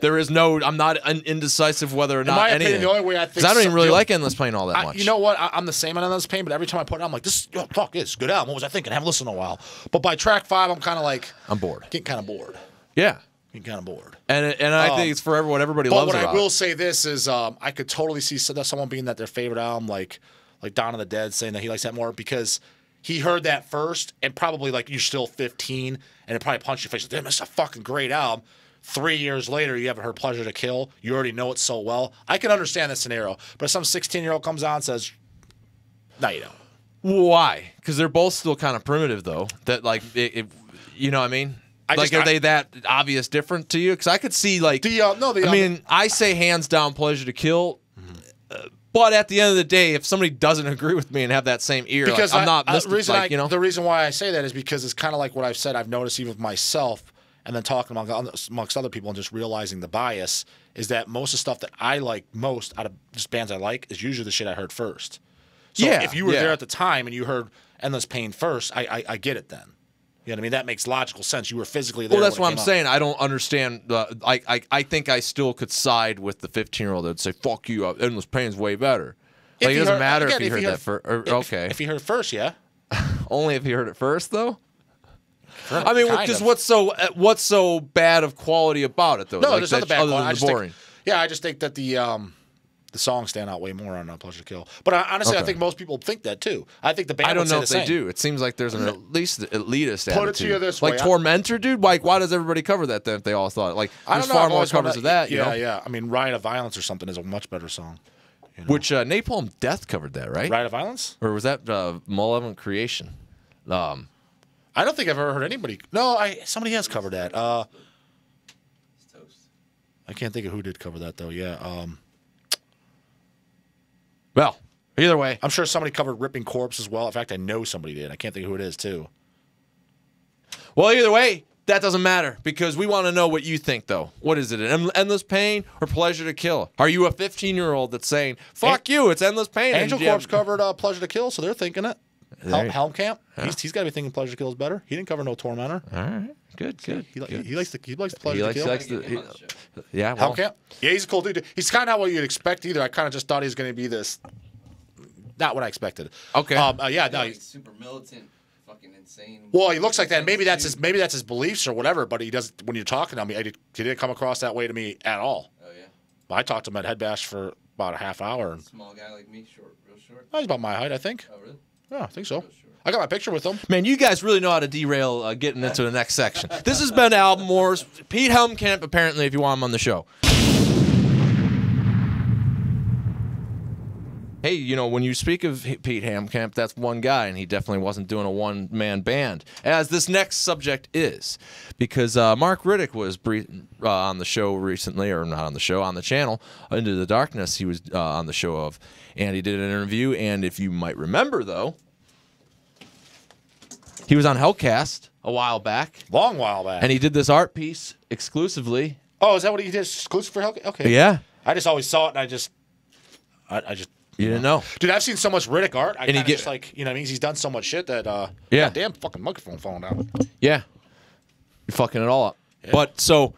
S3: There is no. I'm not indecisive whether or not.
S2: In my
S3: anything.
S2: opinion, the only way I think
S3: I don't even really like Endless Pain all that much.
S2: You know what? I'm the same on Endless Pain, but every time I put it, I'm like, this fuck is a good album. What was I thinking? I haven't listened in a while. But by track 5, I'm kind of like,
S3: I'm bored.
S2: Getting kind of bored.
S3: Yeah.
S2: Getting kind of bored.
S3: And I think it's for what everybody loves.
S2: But what
S3: about
S2: I will say this is, I could totally see someone being that their favorite album, like Dawn of the Dead, saying that he likes that more because he heard that first, and probably like you're still 15, and it probably punched your face. Damn, this is a fucking great album. 3 years later, you haven't heard Pleasure to Kill. You already know it so well. I can understand that scenario. But if some 16-year-old comes on and says, no, you don't.
S3: Why? Because they're both still kind of primitive, though. That like, you know what I mean? Are they that obvious different to you? Because I could see like, I say hands down Pleasure to Kill. But at the end of the day, if somebody doesn't agree with me and have that same ear, because I'm not mystified, you know?
S2: The reason why I say that is because it's kind of like what I've said. I've noticed even with myself, and then talking amongst other people and just realizing the bias is that most of the stuff that I like most out of just bands I like is usually the shit I heard first. So if you were there at the time and you heard Endless Pain first, I get it then. You know what I mean? That makes logical sense. You were physically there.
S3: Well, that's what I'm saying. I don't understand. I think I still could side with the 15-year-old that would say, fuck you, Endless Pain's way better. Like, it doesn't matter if he heard that first. Okay.
S2: If he heard it first, yeah.
S3: Only if he heard it first, though? I mean, because what's so bad of quality about it, though?
S2: No, there's nothing bad quality. Boring. I just think that the songs stand out way more on Pleasure to Kill. But honestly, I think most people think that too. I think the band.
S3: I don't know if they do. It seems like there's at least elitist attitude. Put it to you this way, like Tormentor, dude. Like, why does everybody cover that then? If they all thought like there's far more covers of that.
S2: Yeah. I mean, Riot of Violence or something is a much better song.
S3: You know? Which Napalm Death covered that, right?
S2: Riot of Violence,
S3: or was that Malevolent Creation?
S2: I don't think I've ever heard anybody. No, somebody has covered that. I can't think of who did cover that though. Yeah.
S3: Well, either way,
S2: I'm sure somebody covered Ripping Corpse as well. In fact, I know somebody did. I can't think of who it is too.
S3: Well, either way, that doesn't matter because we want to know what you think, though. What is it, Endless Pain or Pleasure to Kill? Are you a 15-year-old that's saying, "Fuck you, it's Endless Pain"?
S2: Angel Corpse covered Pleasure to Kill, so they're thinking it. HELLCAST, he's got to be thinking Pleasure to Kill is better. He didn't cover no Tormentor.
S3: All right, good.
S2: He likes the Pleasure to Kill.
S3: Yeah, well.
S2: HELLCAST. Yeah, he's a cool dude. He's kind of not what you'd expect either. I kind of just thought he was going to be this. Not what I expected.
S3: Okay.
S4: He's super militant, fucking insane.
S2: Well, he looks like that. Maybe that's his beliefs or whatever. But he does when you're talking to me. He didn't come across that way to me at all.
S4: Oh yeah.
S2: I talked to him at Headbash for about a half hour.
S4: Small guy like me, real short.
S2: He's about my height, I think.
S4: Oh really?
S2: Yeah, I think so. I got my picture with him.
S3: Man, you guys really know how to derail getting into the next section. This has been Album Wars. Pete Helmkamp, apparently, if you want him on the show. Hey, you know, when you speak of Pete Helmkamp, that's one guy, and he definitely wasn't doing a one-man band, as this next subject is. Because Mark Riddick was on the show recently, or not on the show, on the channel, Into the Darkness, he was on the show of, and he did an interview, and if you might remember, though, he was on HELLCAST a while back.
S2: Long while back.
S3: And he did this art piece exclusively.
S2: Oh, is that what he did exclusive for HELLCAST? Okay.
S3: Yeah.
S2: I just always saw it, and I just...
S3: You didn't know.
S2: Dude, I've seen so much Riddick art. I just like, you know what I mean? He's done so much shit that, goddamn fucking microphone falling down.
S3: Yeah. You're fucking it all up. Yeah. But so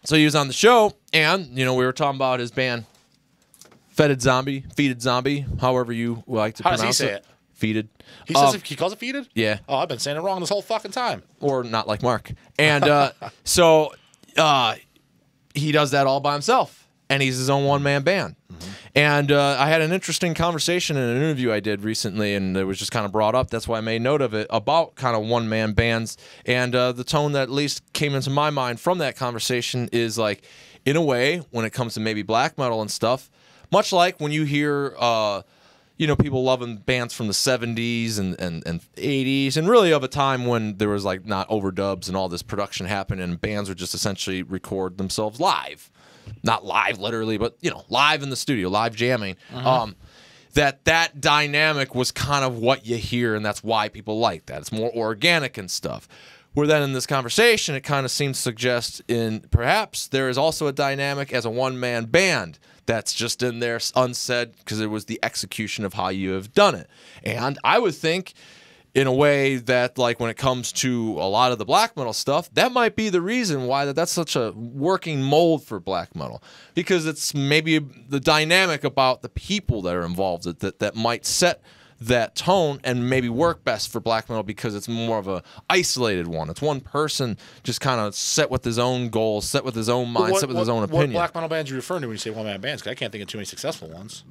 S3: he was on the show, and, you know, we were talking about his band, Feated Zombie, however you like to pronounce it. How does he say it? Feated.
S2: He says he calls it Feated?
S3: Yeah.
S2: Oh, I've been saying it wrong this whole fucking time.
S3: Or not like Mark. And he does that all by himself, and he's his own one-man band. Mm-hmm. And I had an interesting conversation in an interview I did recently, and it was just kind of brought up. That's why I made note of it, about kind of one-man bands. And the tone that at least came into my mind from that conversation is like, in a way, when it comes to maybe black metal and stuff, much like when you hear, you know, people loving bands from the 70s and 80s, and really of a time when there was like not overdubs and all this production happened, and bands would just essentially record themselves live. not live literally, but live in the studio, live jamming. That dynamic was kind of what you hear, and that's why people like that. It's more organic and stuff. Where then in this conversation, it kind of seems to suggest perhaps there is also a dynamic as a one-man band that's just in there unsaid because it was the execution of how you have done it. And I would think in a way that, like, when it comes to a lot of the black metal stuff, that might be the reason why that's such a working mold for black metal, because it's maybe the dynamic about the people that are involved that might set that tone and maybe work best for black metal, because it's more of a isolated one. It's one person just kind of set with his own goals, set with his own mind, set with his own opinion.
S2: What black metal bands are you referring to when you say one-man bands? Because I can't think of too many successful ones.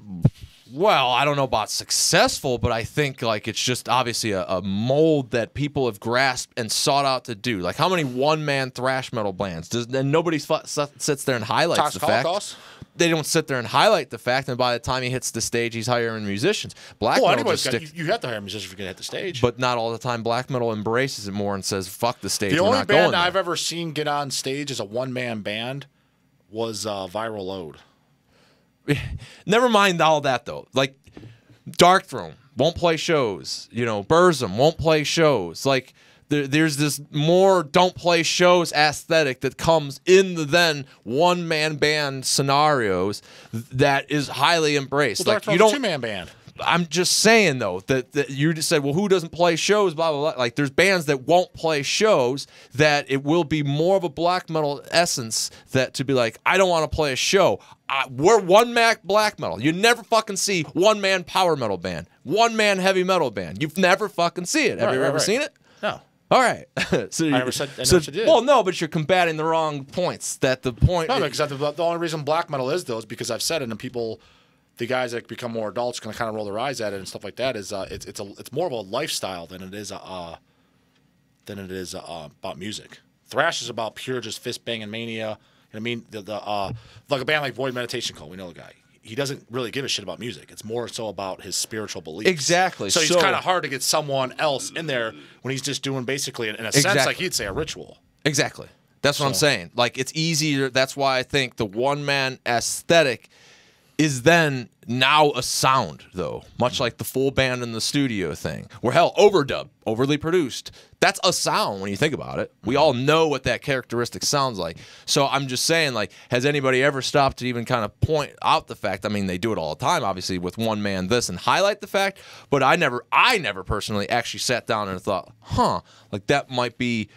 S3: Well, I don't know about successful, but I think like it's just obviously a mold that people have grasped and sought out to do. Like, how many one-man thrash metal bands? And nobody sits there and highlights the fact. They don't sit there and highlight the fact, and by the time he hits the stage, he's hiring musicians. Black metal just sticks.
S2: You have to hire musicians if you're going to hit the stage.
S3: But not all the time. Black metal embraces it more and says, fuck the stage,
S2: the
S3: we're
S2: only
S3: not going
S2: band
S3: there.
S2: I've ever seen get on stage as a one-man band was Viral Load.
S3: Never mind all that, though. Like, Darkthrone won't play shows. Burzum won't play shows. Like, there's this more don't play shows aesthetic that comes in the then one-man band scenarios that is highly embraced.
S2: Well,
S3: like,
S2: you don't two-man band.
S3: I'm just saying, though, that you just said, well, who doesn't play shows, blah, blah, blah. Like, there's bands that won't play shows that it will be more of a black metal essence that to be like, I don't want to play a show. We're one-man black metal. You never fucking see one-man power metal band, one-man heavy metal band. You've never fucking see it. Have you ever seen it?
S2: No.
S3: All right.
S2: I never said did.
S3: Well, no, but you're combating the wrong points. That the point.
S2: No, because the only reason black metal is, though, is because I've said it, and people, the guys that become more adults, can kind of roll their eyes at it and stuff like that. Is it's more of a lifestyle than it is about music. Thrash is about pure just fist banging mania. I mean, like a band like Void Meditation Cult, we know the guy. He doesn't really give a shit about music. It's more so about his spiritual beliefs.
S3: Exactly.
S2: So it's kind of hard to get someone else in there when he's just doing basically, in a sense, like he'd say, a ritual.
S3: Exactly. That's what I'm saying. Like, it's easier. That's why I think the one-man aesthetic is then now a sound, though, much like the full band in the studio thing. Where, hell, overdub, overly produced, that's a sound when you think about it. We all know what that characteristic sounds like. So I'm just saying, like, has anybody ever stopped to even kind of point out the fact? I mean, they do it all the time, obviously, with one man this and highlight the fact. But I never personally actually sat down and thought, like that might be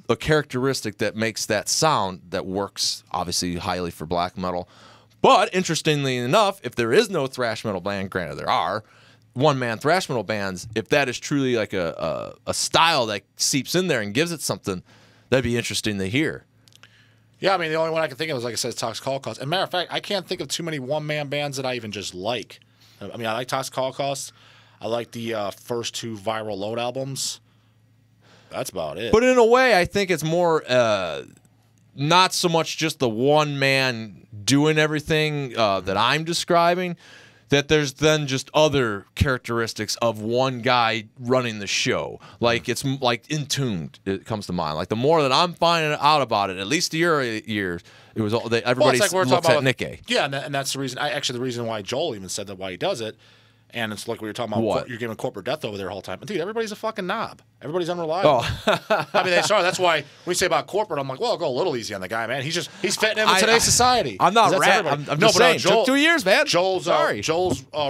S3: a characteristic that makes that sound that works, obviously, highly for black metal. But interestingly enough, if there is no thrash metal band, granted there are one-man thrash metal bands, if that is truly like a style that seeps in there and gives it something, that'd be interesting to hear.
S2: Yeah, I mean, the only one I can think of is, like I said, Toxic Holocaust. As a matter of fact, I can't think of too many one-man bands that I even just like. I mean, I like Toxic Holocaust. I like the first two Viral Load albums. That's about it.
S3: But in a way, I think it's more not so much just the one man doing everything that I'm describing, that there's then just other characteristics of one guy running the show. Like, it's like Entombed, it comes to mind. Like, the more that I'm finding out about it, at least the early years, it was all everybody looks at Nick A.
S2: Yeah, and that's the reason. Actually, the reason why Joel even said that, why he does it. And it's like we were talking about,
S3: what?
S2: You're giving corporate death over there the whole time. Dude, everybody's a fucking knob. Everybody's unreliable.
S3: Oh.
S2: I mean, that's why when we say about corporate, I'm like, well, go a little easy on the guy, man. He's fitting in with today's society.
S3: I'm not rat. I'm just saying. Joel, took 2 years, man.
S2: Joel's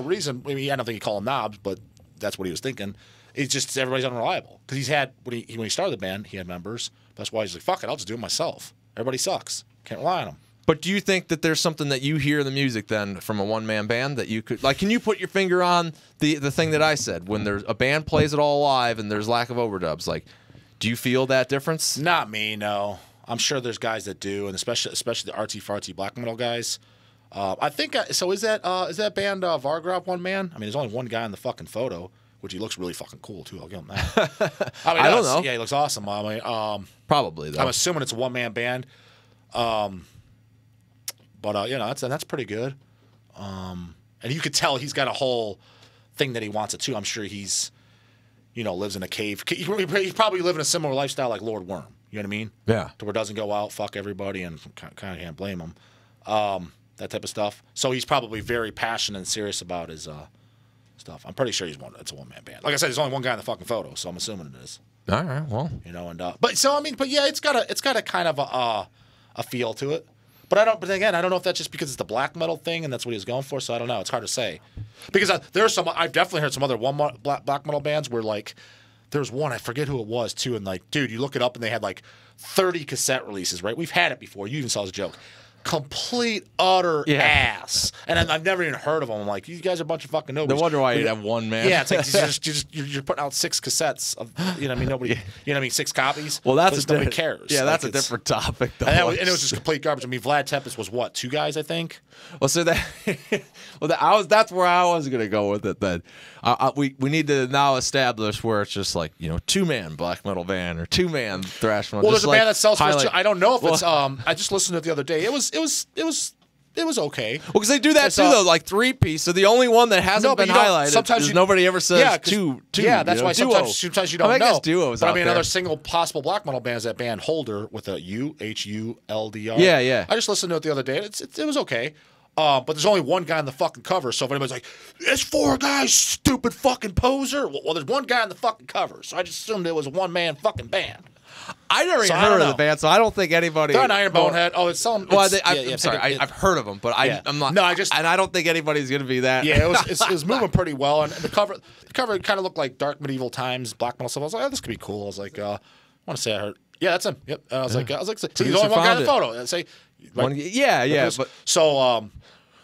S2: reason, I don't think he called them knobs, but that's what he was thinking. It's just everybody's unreliable. Because when he started the band, he had members. That's why he's like, fuck it, I'll just do it myself. Everybody sucks. Can't rely on them.
S3: But do you think that there's something that you hear in the music then from a one-man band that you could, like, can you put your finger on the thing that I said, when there's a band plays it all live and there's lack of overdubs? Like, do you feel that difference?
S2: Not me, no. I'm sure there's guys that do, and especially the artsy-fartsy black metal guys. I think, so is that band Vargraf one man? I mean, there's only one guy in the fucking photo, which he looks really fucking cool, too. I'll give him that. I
S3: don't know.
S2: Yeah, he looks awesome. I mean,
S3: probably, though.
S2: I'm assuming it's a one-man band. But that's pretty good. And you could tell he's got a whole thing that he wants it too. I'm sure he's, lives in a cave. He's probably living a similar lifestyle like Lord Worm. You know what I mean?
S3: Yeah.
S2: To where it doesn't go out, fuck everybody, and kind of can't blame him. that type of stuff. So he's probably very passionate and serious about his stuff. I'm pretty sure it's a one-man band. Like I said, there's only one guy in the fucking photo, so I'm assuming it is.
S3: All right, well,
S2: you know, and but yeah, it's got a kind of a feel to it. But again, I don't know if that's just because it's the black metal thing and that's what he was going for. So I don't know. It's hard to say because I've definitely heard some other black metal bands where like there's one I forget who it was too, and like dude, you look it up and they had like 30 cassette releases. Right? We've had it before. You even saw the joke. Complete utter ass, and I've never even heard of them. I'm like, you guys are a bunch of fucking nobodies.
S3: No wonder why you have one man.
S2: Yeah, it's like you're putting out 6 cassettes of, you know what I mean, nobody, you know what I mean, 6 copies.
S3: Well, that's
S2: nobody cares.
S3: Yeah, that's a different topic. Though.
S2: And it was just complete garbage. I mean, Vlad Tepes was what, 2 guys, I think.
S3: Well, so that's where I was gonna go with it. Then we need to now establish where it's just like 2-man black metal band or 2-man thrash metal.
S2: Well, there's a band that sells for. I don't know if it's. I just listened to it the other day. It was okay.
S3: Well, because they do that too, though, like 3-piece. So the only one that hasn't been highlighted sometimes is nobody ever says two.
S2: Yeah, that's why sometimes you don't know.
S3: I guess duos.
S2: But I mean, another single possible black metal band is that band Holder with a U, HULDR.
S3: Yeah.
S2: I just listened to it the other day. It was okay. But there's only one guy on the fucking cover, so if anybody's like, it's 4 guys, stupid fucking poser. Well, there's one guy on the fucking cover, so I just assumed it was a one-man fucking band.
S3: I never even heard of the band, so I don't think anybody.
S2: They're an Iron Bonehead. Oh, it's some.
S3: Well, I'm sorry, I've heard of them, but I'm not.
S2: No,
S3: and I don't think anybody's gonna be that.
S2: Yeah, it was moving pretty well, and the cover kind of looked like dark medieval times black metal stuff. I was like, oh, this could be cool. I was like, I want to say I heard. Yeah, that's him. Yep. I was like, so he's the only one guy in the photo. And say, So,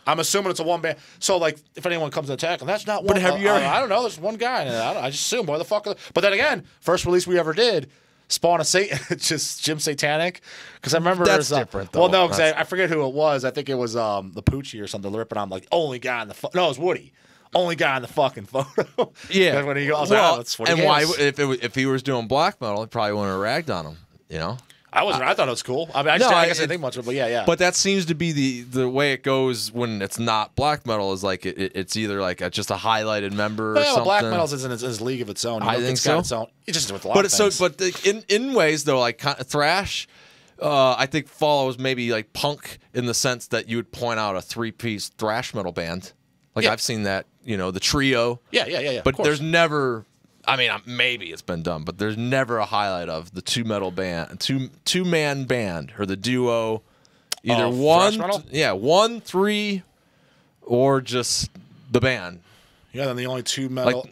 S2: I'm assuming it's a one band. So, like, if anyone comes to attack, and that's not one.
S3: But have you ever?
S2: I don't know. There's one guy, and I just assume where the fuck. But then again, first release we ever did. Spawn of Satan, it's just Jim Satanic. Because I remember
S3: that's different. Though.
S2: Well, no, because I forget who it was. I think it was the Poochie or something. Ripping on like only guy in the no, it was Woody, only guy in the fucking photo.
S3: Yeah,
S2: when he goes out, that's what.
S3: And why if he was doing black metal, he probably wouldn't have ragged on him. You know.
S2: I thought it was cool. I mean, I guess I didn't think much of it, but yeah.
S3: But that seems to be the way it goes when it's not black metal. Is like it's either like just a highlighted member or something.
S2: Black metal is in its league of its own.
S3: I think so.
S2: It's just with a lot of things.
S3: But in ways though, like thrash, I think follows maybe like punk in the sense that you would point out a 3-piece thrash metal band. Like I've seen that, the trio.
S2: Yeah.
S3: But there's never. I mean, maybe it's been done, but there's never a highlight of the 2-man band or the duo, either 1, 3, or just the band.
S2: Yeah, then the only two-member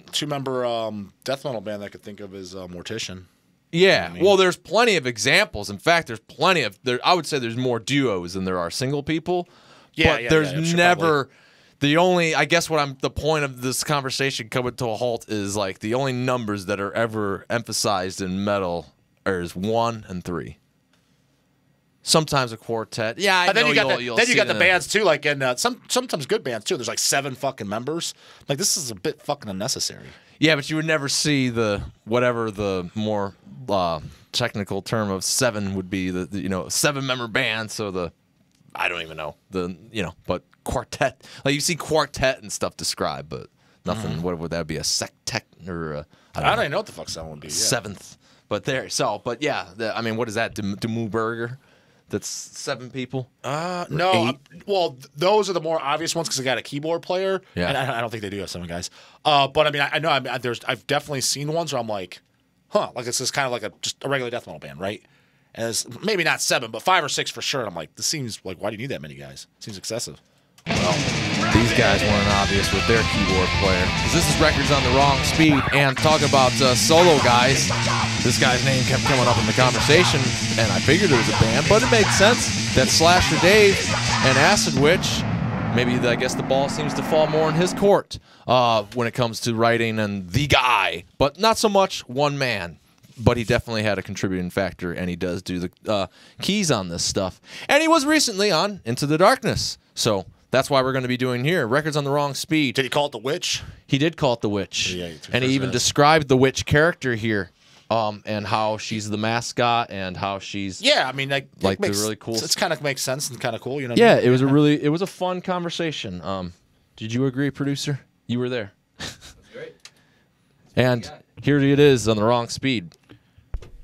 S2: death metal band I could think of is Mortician.
S3: Yeah, well, there's plenty of examples. In fact, there's plenty of I would say there's more duos than there are single people. But there's never. The only, I guess, the point of this conversation coming to a halt is like the only numbers that are ever emphasized in metal is 1 and 3. Sometimes a quartet. Yeah,
S2: then you got the bands too, like in sometimes good bands too. There's like 7 fucking members. Like this is a bit fucking unnecessary.
S3: Yeah, but you would never see whatever the more technical term of 7 would be. The 7-member band. So I don't even know but. Quartet, like you see quartet and stuff described, but nothing. Mm-hmm. What would that be? A sectet or
S2: I don't even know what the fuck that would be.
S3: 7th, but I mean, what is that? Demu Burger? That's 7 people.
S2: No. 8? Well, those are the more obvious ones because they got a keyboard player.
S3: Yeah,
S2: and I don't think they do have 7 guys. But I mean, I know. I've definitely seen ones where I'm like, like it's just kind of like just a regular death metal band, right? And it's maybe not 7, but 5 or 6 for sure. And I'm like, this seems like, why do you need that many guys? It seems excessive.
S3: Well, these guys weren't obvious with their keyboard player. This is Records on the Wrong Speed. And talk about solo guys. This guy's name kept coming up in the conversation, and I figured it was a band, but it made sense that Slasher Dave and Acid Witch, maybe I guess the ball seems to fall more in his court when it comes to writing and the guy, but not so much one man. But he definitely had a contributing factor, and he does do the keys on this stuff. And he was recently on Into the Darkness, so that's why we're going to be doing here. Records on the Wrong Speed.
S2: Did he call it the Witch?
S3: He did call it the Witch.
S2: Yeah,
S3: and he even described the Witch character here, and how she's the mascot and how she's
S2: I mean, like
S3: the really cool.
S2: It kind of makes sense and kind of cool,
S3: Yeah, it was it was a fun conversation. Did you agree, producer? You were there.
S4: That's great.
S3: And here it is on the Wrong Speed.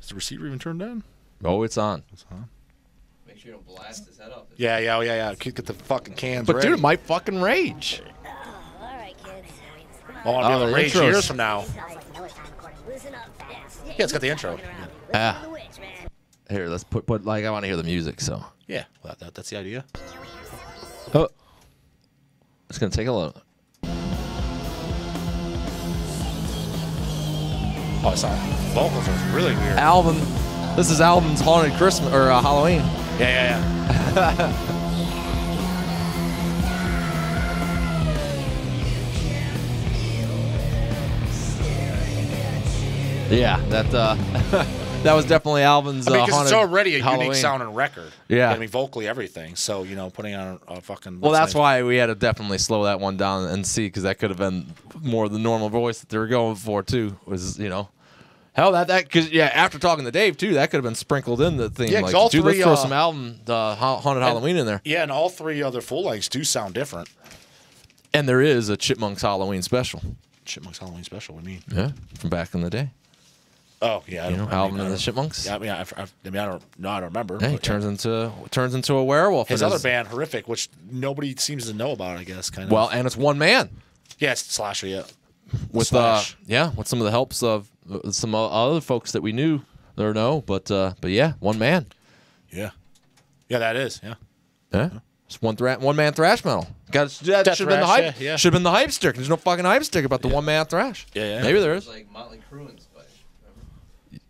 S2: Is the receiver even turned on?
S3: Oh, it's on.
S4: Make sure you don't blast his head off.
S2: Yeah. Get the fucking cans
S3: But
S2: ready.
S3: dude, it might fucking rage.
S2: Oh, I'll be able to rage
S3: intros.
S2: years from now. Yeah, it's got the intro.
S3: Ah. Here, let's put like I want to hear the music, so.
S2: Yeah, well, that's the idea.
S3: Oh. It's gonna take a look.
S2: Oh, it's not. Vocals are really weird.
S3: Alvin. This is Alvin's Haunted Christmas or Halloween.
S2: Yeah.
S3: Yeah, that that was definitely Alvin's
S2: I mean, because it's
S3: Haunted
S2: already a
S3: Halloween.
S2: unique sounding record.
S3: Yeah.
S2: I mean, vocally everything. So, putting on a fucking.
S3: Well, that's why we had to definitely slow that one down and see, because that could have been more the normal voice that they were going for too. Was hell that because after talking to Dave too, that could have been sprinkled in the theme.
S2: Yeah,
S3: like,
S2: all
S3: dude,
S2: three,
S3: let's throw some Alvin Haunted Halloween in there.
S2: Yeah, and all three other full lengths do sound different.
S3: And there is a Chipmunks Halloween special.
S2: Chipmunks Halloween special. What do you mean?
S3: Yeah, from back in the day.
S2: Oh yeah,
S3: Alvin and the Chipmunks.
S2: Yeah, I don't remember.
S3: Yeah, he turns into a werewolf.
S2: His other band, Horrific, which nobody seems to know about, I guess, kind of.
S3: Well, and it's one man.
S2: Yeah, it's Slasher. Yeah,
S3: with
S2: Slash.
S3: with some of the helps of some other folks that we knew or know, but yeah, one man.
S2: Yeah, that is.
S3: Yeah. It's one man thrash metal. That should have been the hype.
S2: Yeah.
S3: Should have been the hype stick. There's no fucking hype stick about the one man thrash.
S2: Yeah.
S3: Maybe there is.
S4: It's like Motley Crue and Spice.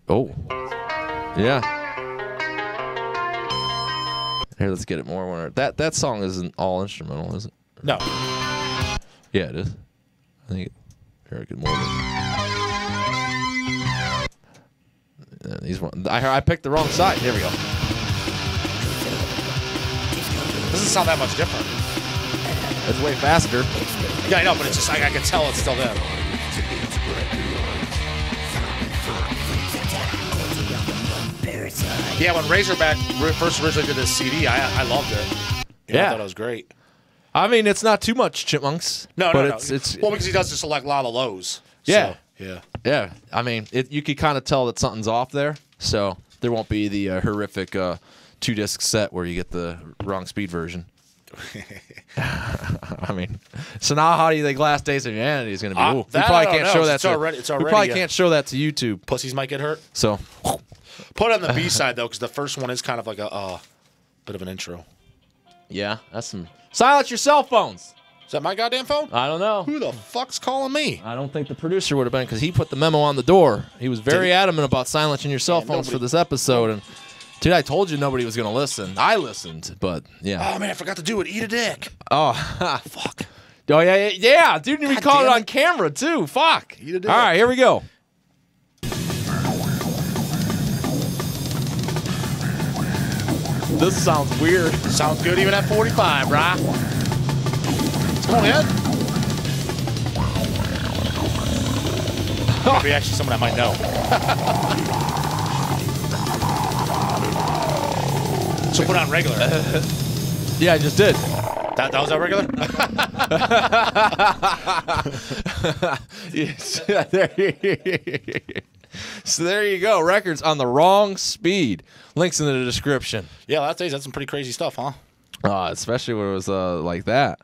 S3: Oh. Yeah. Here, let's get it more. That song isn't all instrumental, is it?
S2: No.
S3: Yeah, it is. I think. Here, I get more of it. These one. I picked the wrong side. Here we go.
S2: Doesn't sound that much different.
S3: It's way faster.
S2: Yeah, I know, but it's just I can tell it's still them. Yeah, when Razorback first originally did this CD, I loved it. I thought it was great.
S3: I mean, it's not too much Chipmunks.
S2: No.
S3: It's
S2: well, because he does just select a lot of lows.
S3: Yeah.
S2: So,
S3: yeah. I mean, you could kind of tell that something's off there, so there won't be the horrific 2-disc set where you get the wrong speed version. I mean, so now how do you think Last Days of Humanity is going to be? We probably can't show that. We probably can't show that to YouTube.
S2: Pussies might get hurt.
S3: So
S2: put it on the B side though, because the first one is kind of like a bit of an intro.
S3: Yeah, that's some. Silence your cell phones.
S2: Is that my goddamn phone?
S3: I don't know.
S2: Who the fuck's calling me?
S3: I don't think the producer would have been, because he put the memo on the door. He was very adamant about silencing your cell phones for this episode. And dude, I told you nobody was going to listen. I listened, but yeah.
S2: Oh man, I forgot to do it. Eat a dick.
S3: Oh,
S2: Fuck.
S3: Oh yeah, dude. We caught it on camera too. Fuck.
S2: Eat a dick.
S3: All right, here we go. This sounds weird.
S2: Sounds good even at 45, brah. Come on, Ed. Maybe actually someone I might know. So put on regular.
S3: Yeah, I just did.
S2: That was our regular?
S3: Yes. So there you go. Records on the wrong speed. Links in the description.
S2: Yeah, that's some pretty crazy stuff, huh?
S3: Especially when it was like that.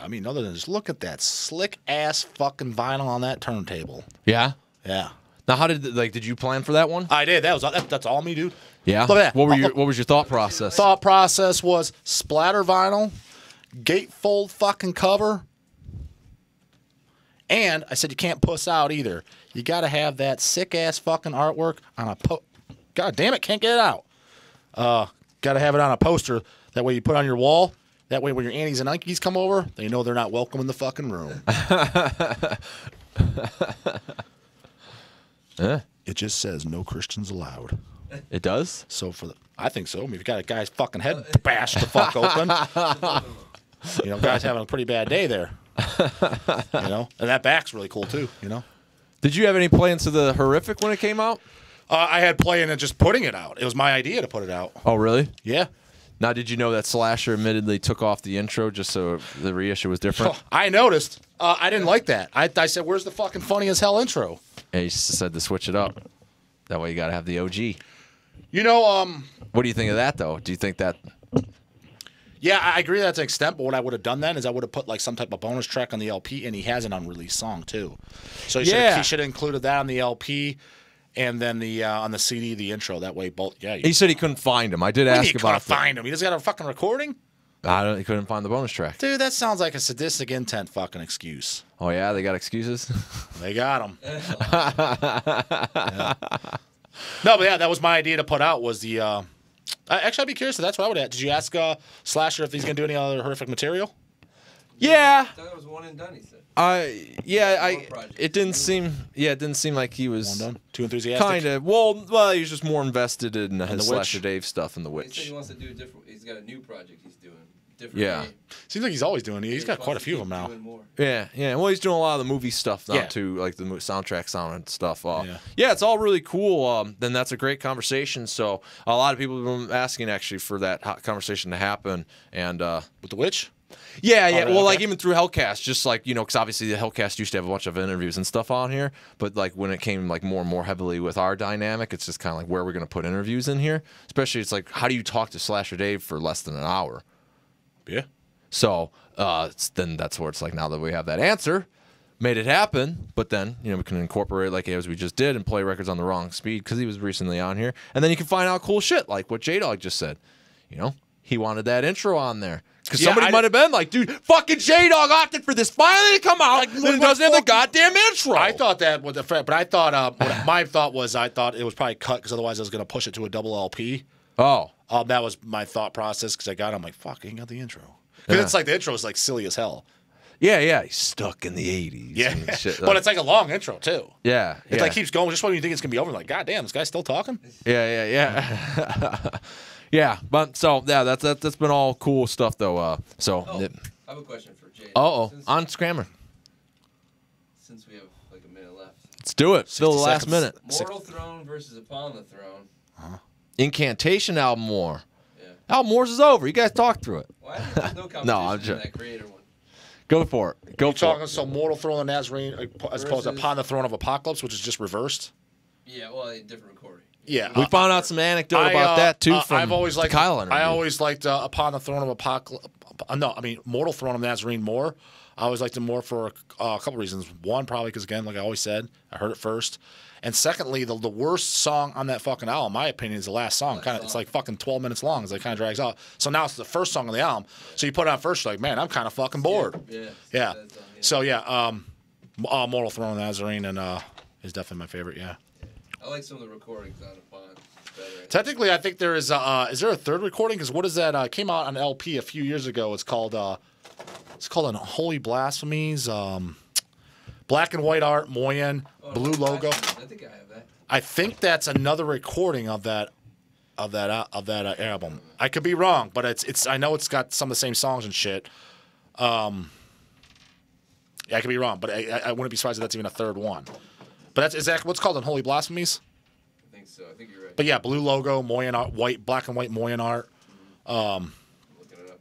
S2: I mean, other than just look at that slick ass fucking vinyl on that turntable.
S3: Yeah.
S2: Yeah.
S3: Now, how did you plan for that one?
S2: I did. That's all me, dude.
S3: Yeah.
S2: Look at that.
S3: What was your thought process?
S2: Thought process was splatter vinyl, gatefold fucking cover, and I said you can't puss out either. You got to have that sick ass fucking artwork on a God damn it, can't get it out. Got to have it on a poster. That way you put it on your wall. That way when your aunties and uncles come over, they know they're not welcome in the fucking room. It just says no Christians allowed.
S3: It does?
S2: So I think so. I mean, if you got a guy's fucking head bashed the fuck open, guy's having a pretty bad day there. And that back's really cool too.
S3: Did you have any plans to the Horrific when it came out?
S2: I had planned on just putting it out. It was my idea to put it out.
S3: Oh, really?
S2: Yeah.
S3: Now, did you know that Slasher admittedly took off the intro just so the reissue was different?
S2: Oh, I noticed. I didn't like that. I said, "Where's the fucking funny as hell intro?"
S3: Yeah, he said to switch it up. That way, you got to have the OG.
S2: You know,
S3: What do you think of that, though? Do you think that?
S2: Yeah, I agree to that to an extent, but what I would have done then is I would have put like some type of bonus track on the LP, and he has an unreleased song too. So he should have included that on the LP, and then the on the CD, the intro. That way, both. Yeah.
S3: He said he couldn't find him. I did ask about.
S2: Couldn't find him. He doesn't got a fucking recording.
S3: He couldn't find the bonus track.
S2: Dude, that sounds like a sadistic intent fucking excuse.
S3: Oh yeah, they got excuses.
S2: They got him. Yeah. No, but yeah, that was my idea to put out was the. Actually, I'd be curious. That's what I would ask. Did you ask Slasher if he's gonna do any other horrific material?
S3: Yeah.
S4: I thought it was one and done. He said.
S3: It didn't seem like he was
S2: one done. Too enthusiastic.
S3: Kind of. Well, he was just more invested in his Slasher Dave stuff and the
S4: He
S3: Witch.
S4: said he wants to do a different. He's got a new project he's doing. Different.
S3: Yeah.
S4: Game.
S2: Seems like he's always doing it. He's got quite a few of them now.
S3: Yeah. Well, he's doing a lot of the movie stuff now too, like the soundtrack sound and stuff. Yeah, it's all really cool. Then that's a great conversation. So a lot of people have been asking actually for that conversation to happen. And
S2: with the Witch.
S3: Yeah. Well, like even through HELLCAST, just like because obviously the HELLCAST used to have a bunch of interviews and stuff on here, but like when it came like more and more heavily with our dynamic, it's just kind of like where we're gonna put interviews in here. Especially, it's like how do you talk to Slasher Dave for less than an hour?
S2: Yeah.
S3: So then that's where it's like now that we have that answer, made it happen. But then we can incorporate like as we just did and play records on the wrong speed because he was recently on here, and then you can find out cool shit like what J-Dog just said. He wanted that intro on there. Because somebody might have been like, dude, fucking J-Dog opted for this finally to come out, and it doesn't have the goddamn intro.
S2: I thought that was the fact, but I thought my thought was I thought it was probably cut because otherwise I was going to push it to a double LP.
S3: Oh.
S2: That was my thought process because I got it. I'm like, fuck, I ain't got the intro. Because it's like the intro is like silly as hell.
S3: Yeah. He's stuck in the 80s.
S2: Yeah.
S3: And shit,
S2: but it's like a long intro, too.
S3: Yeah.
S2: It like keeps going just when you think it's going to be over. Like, goddamn, this guy's still talking?
S3: Yeah. Yeah, but so that's been all cool stuff though.
S4: I have a question for Jay.
S3: On Scrammer.
S4: Since we have like a minute left,
S3: let's do it. Still the last minute.
S4: Mortal Throne versus Upon the Throne.
S3: Incantation album war.
S4: Yeah.
S3: Album wars is over. You guys talk through it.
S4: Why? There's no competition
S3: No, I'm
S4: in
S3: just
S4: that creator one.
S3: Go for it. Go for it.
S2: So Mortal Throne of Nazarene as opposed to Upon the Throne of Apocalypse, which is just reversed.
S4: Yeah, well, a different recording.
S2: Yeah,
S3: we found out some anecdote about that too from
S2: I've always liked
S3: Kyle interview.
S2: I always liked Upon the Throne of Apocalypse. Mortal Throne of Nazarene more. I always liked it more for a couple reasons. One, probably because again, like I always said, I heard it first. And secondly, the worst song on that fucking album, in my opinion, is the last song. It's like fucking 12 minutes long. It kind of drags out. So now it's the first song on the album. So you put it on first, you're like, man, I'm kind of fucking bored. Yeah. So Mortal Throne of Nazarene is definitely my favorite. Yeah.
S4: I like some of the recordings on Upon.
S2: Technically, I think there is. Is there a third recording? Because what is that? Came out on LP a few years ago. It's called Unholy Blasphemies. Black and White Art, Moyen, Blue Logo.
S4: I think I have that.
S2: I think that's another recording of that album. I could be wrong, but it's. I know it's got some of the same songs and shit. Yeah, I could be wrong, but I wouldn't be surprised if that's even a third one. But is that what's called Unholy Blasphemies?
S4: I think so. I think you're right.
S2: But yeah, Blue Logo, Moyen Art, black and white Moyen Art.
S4: Looking it up.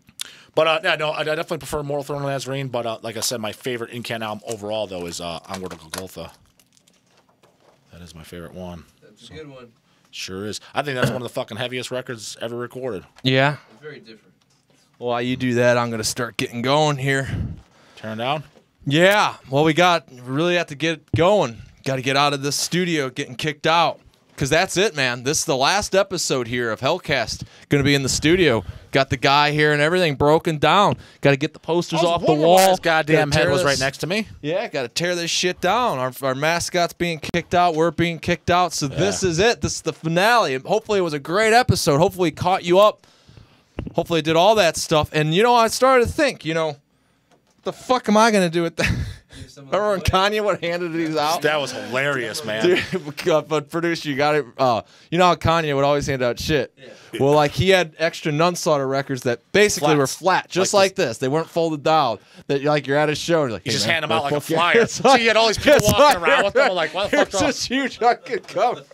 S2: But I definitely prefer Mortal Throne of Nazarene. But like I said, my favorite Incan album overall though is Onward to Golgotha. That is my favorite one.
S4: That's a good one.
S2: Sure is. I think that's one of the fucking heaviest records ever recorded.
S3: Yeah.
S4: It's very different.
S3: While you do that, I'm gonna start getting going here.
S2: Turn down.
S3: Yeah. Well, we really have to get going. Got to get out of this studio, getting kicked out. Because that's it, man. This is the last episode here of HELLCAST. Going to be in the studio. Got the guy here and everything broken down. Got to get the posters off the wall.
S2: His goddamn head was right next to me.
S3: Yeah, got to tear this shit down. Our mascot's being kicked out. We're being kicked out. So this is it. This is the finale. Hopefully it was a great episode. Hopefully it caught you up. Hopefully it did all that stuff. And, I started to think, what the fuck am I going to do with that? Remember when Kanye would handed these out?
S2: That was hilarious, man.
S3: Dude, but producer, you got it. You know how Kanye would always hand out shit? Yeah. Well, like he had extra Nunslaughter records that basically were flat, just like this. They weren't folded down. That you're at a show and you're like,
S2: you just hand them out like a flyer. So you had all these people walking around with them. Like, why the fuck?
S3: It's just huge fucking cover.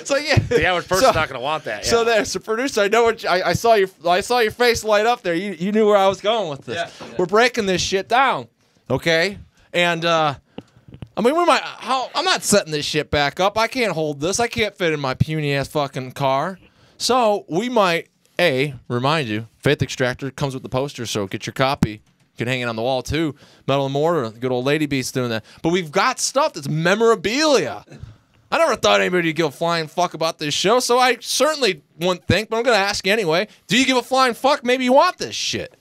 S3: So yeah,
S2: the average person's not going to want that. Yeah.
S3: So there's a producer. I know what I saw your face light up there. You knew where I was going with this.
S4: Yeah.
S3: We're breaking this shit down, okay? And I mean, I'm not setting this shit back up. I can't hold this. I can't fit in my puny ass fucking car. So we might remind you, Faith Extractor comes with the poster. So get your copy. You can hang it on the wall too. Metal and Mortar, the good old Lady Beast doing that. But we've got stuff that's memorabilia. I never thought anybody would give a flying fuck about this show, so I certainly wouldn't think, but I'm going to ask you anyway. Do you give a flying fuck? Maybe you want this shit.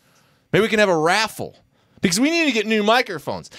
S3: Maybe we can have a raffle. Because we need to get new microphones.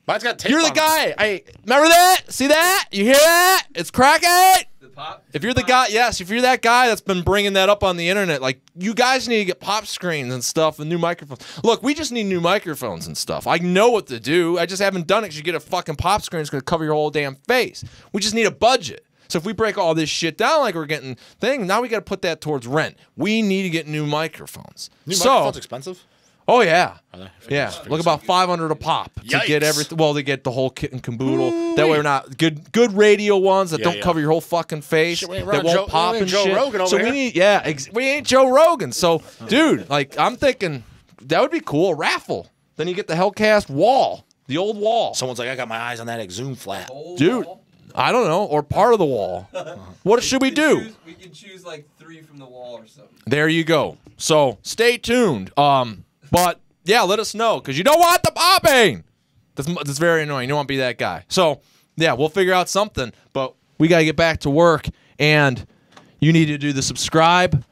S2: Mine's got tape
S3: You're the
S2: on
S3: guy. Remember that? See that? You hear that? It's cracking.
S4: The pop.
S3: If you're the guy, yes, if you're that guy that's been bringing that up on the internet, like, you guys need to get pop screens and stuff and new microphones. Look, we just need new microphones and stuff. I know what to do. I just haven't done it because you get a fucking pop screen, it's going to cover your whole damn face. We just need a budget. So if we break all this shit down like we're getting thing, now we got to put that towards rent. We need to get new microphones.
S2: New microphones expensive?
S3: Oh, yeah.
S2: Are they?
S3: Yeah, look, about $500 a pop to get everything. Well, they get the whole kit and caboodle.
S2: Ooh-wee.
S3: That way we're not good radio ones that don't cover your whole fucking face.
S2: Shit,
S3: that won't pop and
S2: Joe
S3: shit.
S2: Rogan over
S3: so
S2: here.
S3: we need, we ain't Joe Rogan. So, dude, like, I'm thinking that would be cool. A raffle. Then you get the HELLCAST wall, the old wall.
S2: Someone's like, I got my eyes on that Exhume flat.
S3: Dude, I don't know, or part of the wall. What should we do?
S4: We can choose like 3 from the wall or something.
S3: There you go. So stay tuned. But yeah, let us know because you don't want the popping. That's very annoying. You don't want to be that guy. So yeah, we'll figure out something. But we got to get back to work, and you need to do the subscribe,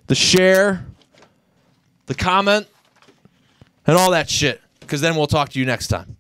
S3: the share, the comment, and all that shit. Because then we'll talk to you next time.